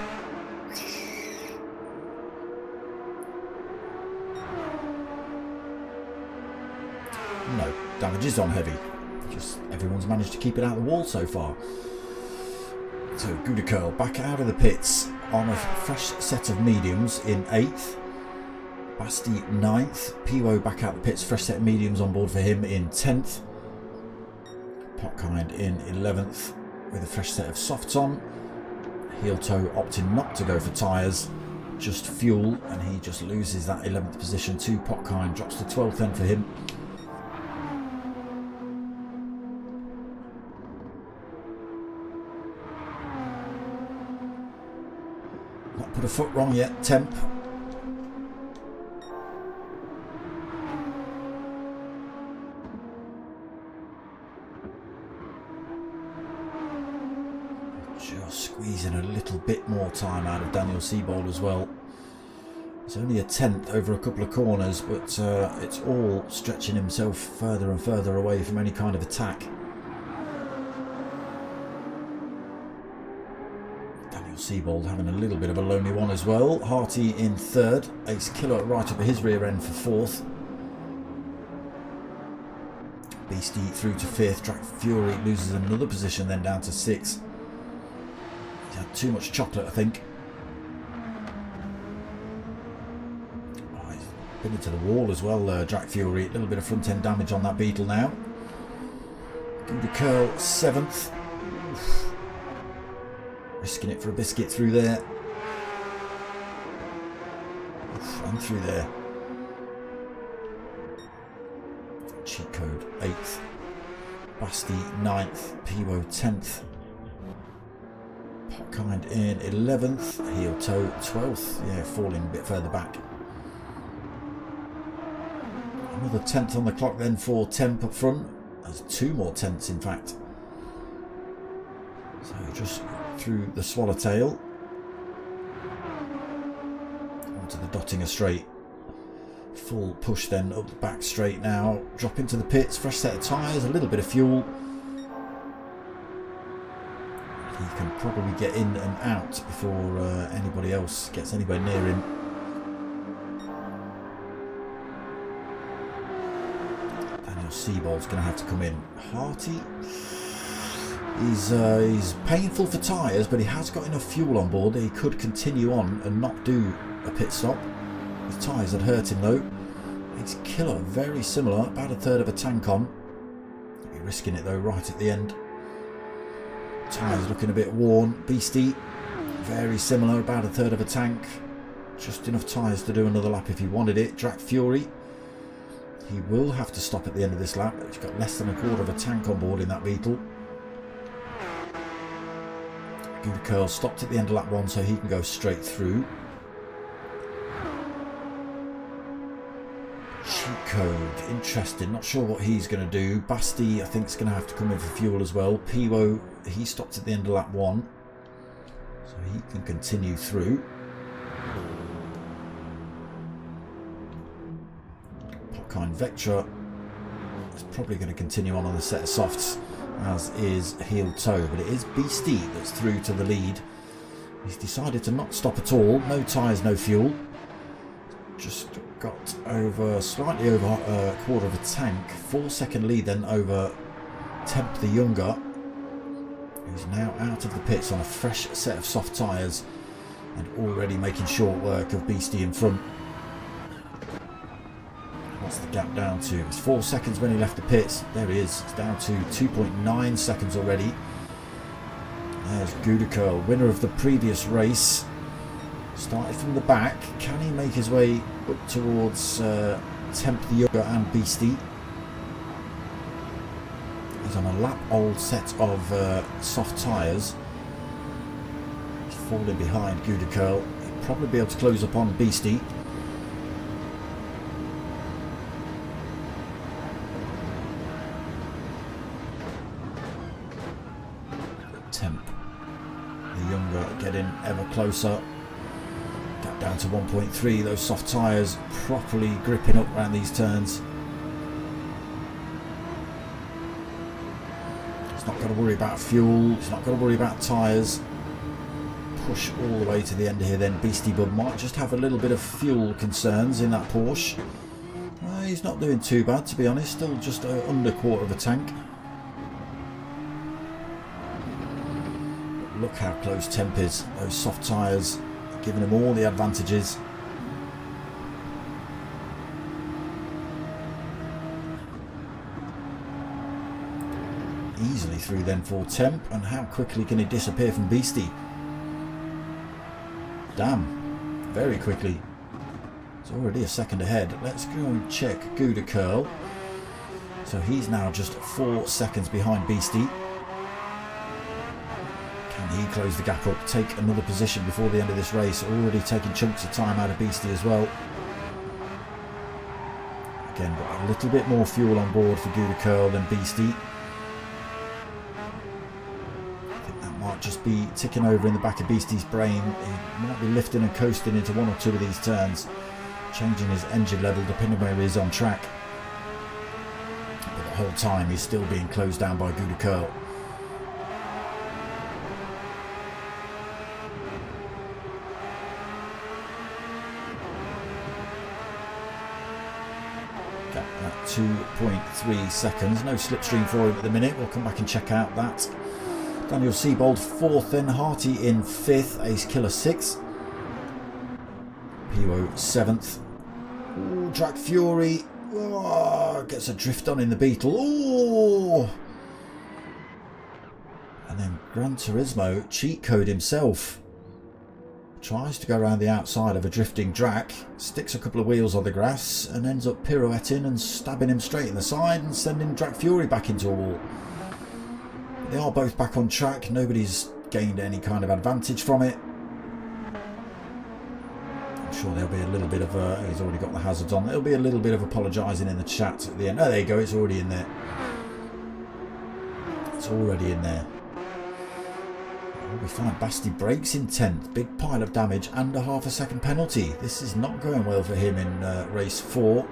No, damage is on heavy. Just everyone's managed to keep it out of the wall so far. So Gouda Curl back out of the pits on a fresh set of mediums in 8th. Basti 9th. Piwo back out the pits, fresh set of mediums on board for him in 10th. Potkind in 11th with a fresh set of softs on. Heel Toe opting not to go for tyres, just fuel, and he just loses that 11th position to Potkind, drops to 12th then for him. Not put a foot wrong yet, Temp. Just squeezing a little bit more time out of Daniel Siebold as well. It's only a 10th over a couple of corners, but it's all stretching himself further and further away from any kind of attack. Daniel Siebold having a little bit of a lonely one as well. Harty in 3rd. Ace Killer right up at his rear end for 4th. Beastie through to 5th. Drag Fury loses another position then down to 6th. Had too much chocolate, I think. Oh, he's been into the wall as well, Jack Fury. A little bit of front end damage on that Beetle now. Gouda Curl 7th. Oof. Risking it for a biscuit through there. Oof, and through there. Cheat Code 8th. Basti 9th. Piwo 10th. Potkind in 11th, Heel Toe 12th, yeah, falling a bit further back. Another 10th on the clock then for Temp up front. There's 2 more 10ths in fact. So just through the Swallowtail onto the Dottinger straight. Full push then up the back straight now. Drop into the pits, fresh set of tyres, a little bit of fuel. He can probably get in and out before anybody else gets anywhere near him. Daniel Siebold's going to have to come in. Harty, he's painful for tyres, but he has got enough fuel on board that he could continue on and not do a pit stop. His tyres had hurt him though. His Killer, very similar, about a 1/3 of a tank on. He'll be risking it though right at the end. Tyres looking a bit worn. Beastie, very similar, about a 1/3 of a tank. Just enough tyres to do another lap if he wanted it. Drac Fury, he will have to stop at the end of this lap. He's got less than a 1/4 of a tank on board in that Beetle. Gouda Curl stopped at the end of lap 1 so he can go straight through. Cheat Code, interesting, not sure what he's going to do. Basti, I think, is going to have to come in for fuel as well. Piwo, he stopped at the end of lap 1, so he can continue through. Potkind Vectra is probably going to continue on the set of softs, as is Heel Toe, but it is Beastie that's through to the lead. He's decided to not stop at all. No tyres, no fuel. Just got over, slightly over a 1/4 of a tank. 4-second lead then over Temp the Younger, who's now out of the pits on a fresh set of soft tyres and already making short work of Beastie in front. What's the gap down to? It's 4 seconds when he left the pits. There he is. It's down to 2.9 seconds already. There's Gouda Curl, winner of the previous race. Started from the back. Can he make his way up towards Temp the Younger and Beastie? He's on a lap old set of soft tyres. He's falling behind Gouda Curl. He probably be able to close up on Beastie. Temp, the younger, getting ever closer. Gap down to 1.3. Those soft tyres properly gripping up around these turns. He's not got to worry about fuel. He's not got to worry about tyres. Push all the way to the end here then. Beastie Bub might just have a little bit of fuel concerns in that Porsche. He's not doing too bad, to be honest. Still just under quarter of a tank. Look how close Temp is. Those soft tyres are giving him all the advantages. Easily through then for Temp, and how quickly can he disappear from Beastie? Damn, very quickly. It's already a second ahead. Let's go and check Gouda Curl. So he's now just 4 seconds behind Beastie. He closed the gap up, take another position before the end of this race. Already taking chunks of time out of Beastie as well. Again, got a little bit more fuel on board for Gouda Curl than Beastie. I think that might just be ticking over in the back of Beastie's brain. He might be lifting and coasting into 1 or 2 of these turns, changing his engine level depending where he is on track. But the whole time he's still being closed down by Gouda Curl. At 2.3 seconds, no slipstream for him at the minute. We'll come back and check out that. Daniel Siebold 4th, then Harty in 5th, Ace Killer 6th, Piwo 7th. Ooh, Drac Fury gets a drift on in the Beetle. Ooh. And then Gran Turismo, cheat code himself, tries to go around the outside of a drifting Drac, sticks a couple of wheels on the grass and ends up pirouetting and stabbing him straight in the side and sending Drac Fury back into a wall. They are both back on track. Nobody's gained any kind of advantage from it. I'm sure there'll be a little bit of he's already got the hazards on. There'll be a little bit of apologising in the chat at the end. Oh, there you go, it's already in there. It's already in there. We find Basti breaks in 10th, big pile of damage and a half a second penalty. This is not going well for him in race 4.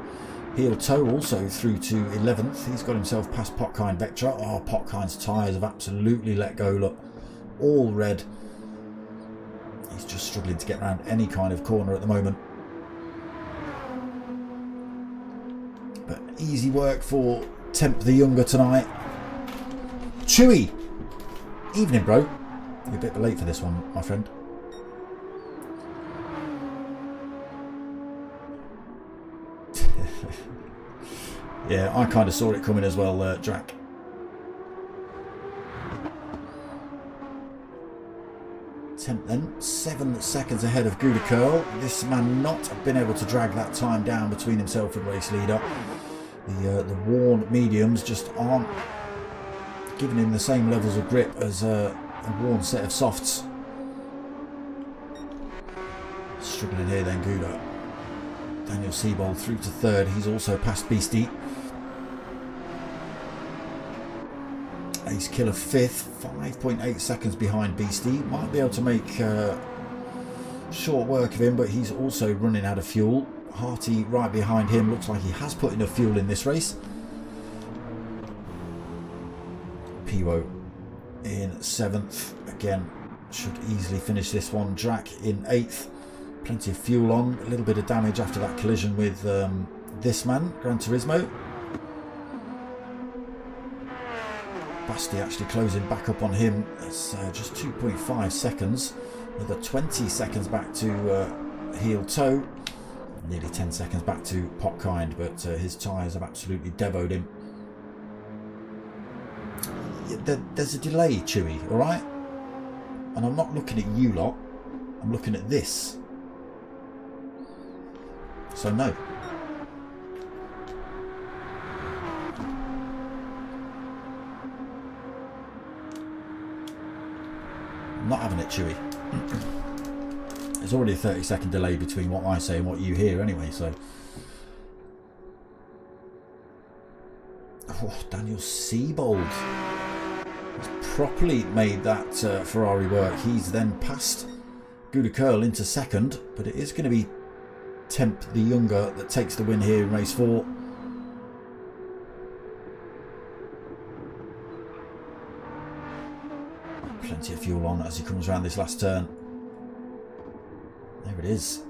Heel Toe also through to 11th. He's got himself past Potkind Vectra. Oh, Potkind's tyres have absolutely let go, look. All red. He's just struggling to get around any kind of corner at the moment. But easy work for Temp the Younger tonight. Chewy! Evening, bro. You're a bit late for this one, my friend. Yeah, I kind of saw it coming as well, Drac. Temp then, 7 seconds ahead of Gouda Curl. This man not been able to drag that time down between himself and race leader. The worn mediums just aren't giving him the same levels of grip as a worn set of softs. Struggling here then, Gouda. Daniel Siebold through to 3rd. He's also past Beastie. Ace Killer 5th, 5.8 seconds behind Beastie. Might be able to make short work of him, but he's also running out of fuel. Harty right behind him. Looks like he has put enough fuel in this race. Piwo in 7th. Again, should easily finish this one. Drac in 8th. Plenty of fuel on. A little bit of damage after that collision with this man, Gran Turismo. Basti actually closing back up on him. It's just 2.5 seconds. Another 20 seconds back to Heel Toe. Nearly 10 seconds back to Potkind, but his tyres have absolutely devoed him. There's a delay, Chewy, alright? And I'm not looking at you lot, I'm looking at this. So no. I'm not having it, Chewy. There's already a 30-second delay between what I say and what you hear anyway, so. Oh, Daniel Siebold has properly made that Ferrari work. He's then passed Gouda Curl into second, but it is going to be Temp the Younger that takes the win here in race 4. Plenty of fuel on as he comes around this last turn. There it is.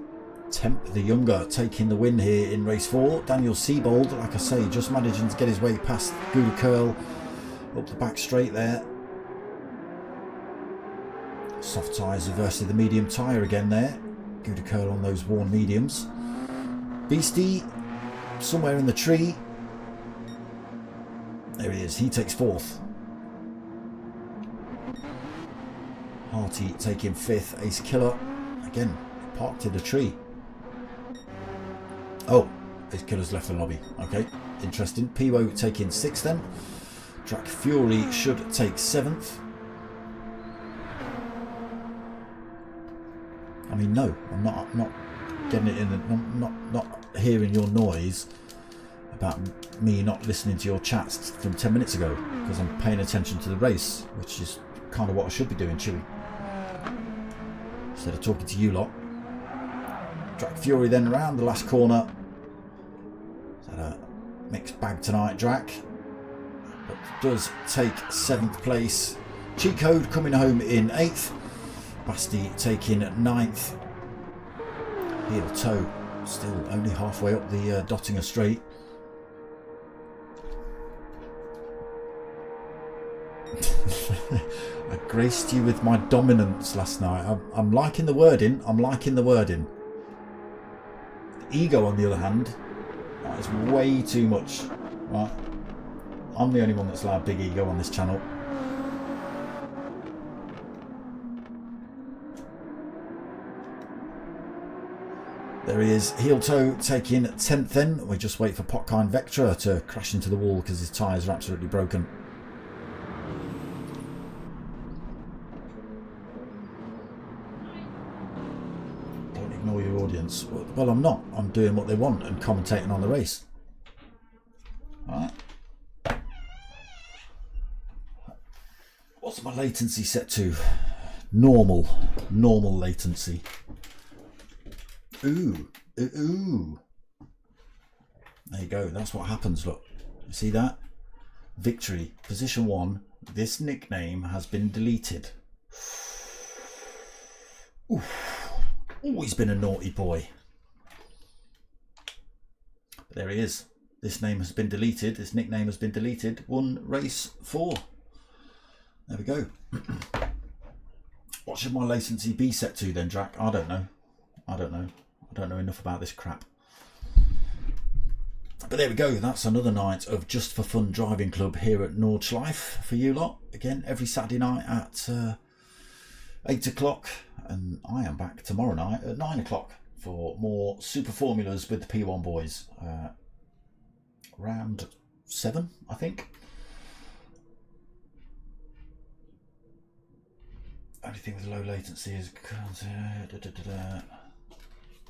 Temp the Younger taking the win here in race 4. Daniel Siebold, like I say, just managing to get his way past Gouda Curl up the back straight there. Soft tyres versus the medium tyre again there. Gouda Curl on those worn mediums. Beastie somewhere in the tree. There he is. He takes 4th. Harty taking 5th. Ace Killer again parked in a tree. Oh, Ace Killer's left the lobby. Okay, interesting. Piwo taking 6th then. Track Fury should take 7th. I mean, no, I'm not getting it in. Not hearing your noise about me not listening to your chats from 10 minutes ago because I'm paying attention to the race, which is kind of what I should be doing, Chewy, instead of talking to you lot. Track Fury then around the last corner. Is that a mixed bag tonight, Drac? But does take 7th place. Cheat Code coming home in 8th. Basti taking 9th. Heel Toe still only halfway up the Dottinger Straight. I graced you with my dominance last night. I'm liking the wording. I'm liking the wording. The ego, on the other hand, that is way too much. Right? I'm the only one that's allowed big ego on this channel. There he is, Heel Toe taking 10th then. We just wait for Potkind Vectra to crash into the wall because his tyres are absolutely broken. Don't ignore your audience. Well, I'm not. I'm doing what they want and commentating on the race. Alright. What's my latency set to? Normal. Normal latency. Ooh, ooh. There you go. That's what happens. Look, you see that? Victory, position 1. This nickname has been deleted. Ooh, always been a naughty boy. But there he is. This name has been deleted. This nickname has been deleted. Won race 4. There we go. What should my latency be set to then, Drac? I don't know. I don't know. I don't know enough about this crap. But there we go. That's another night of Just for Fun Driving Club here at Nordschleife for you lot. Again, every Saturday night at 8 o'clock. And I am back tomorrow night at 9 o'clock for more Super Formulas with the P1 boys. Round 7, I think. Only thing with low latency is...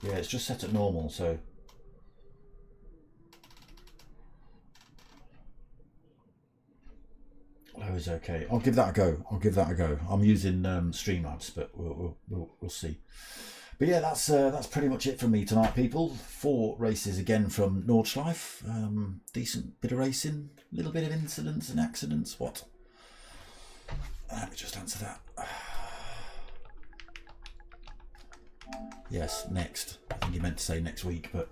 Yeah, it's just set at normal, so... Low is okay. I'll give that a go. I'll give that a go. I'm using Streamlabs, but we'll see. But yeah, that's pretty much it from me tonight, people. 4 races again from Nordschleife. Decent bit of racing, a little bit of incidents and accidents. What? Let me just answer that. Yes, next. I think he meant to say next week, but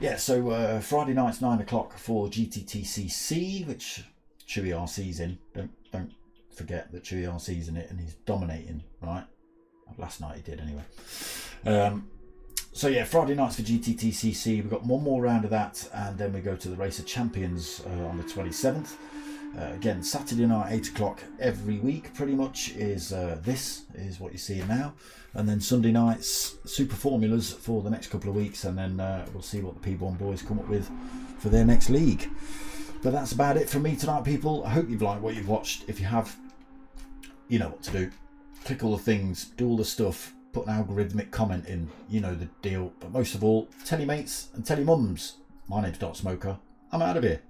yeah. So Friday night's 9 o'clock for GT3CC, which Chewy RC's in. Don't forget that Chewy RC's in it, and he's dominating. Right? Last night he did anyway. So yeah, Friday nights for GT3CC. We've got one more round of that, and then we go to the Race of Champions on the 27th. Again, Saturday night 8 o'clock every week pretty much is this is what you're seeing now, and then Sunday nights Super Formulas for the next couple of weeks, and then we'll see what the P1 boys come up with for their next league. But that's about it from me tonight, people. I hope you've liked what you've watched. If you have, you know what to do. Click all the things, do all the stuff, put an algorithmic comment in. You know the deal. But most of all, tell your mates and tell your mums. My name's Dot Smoker. I'm out of here.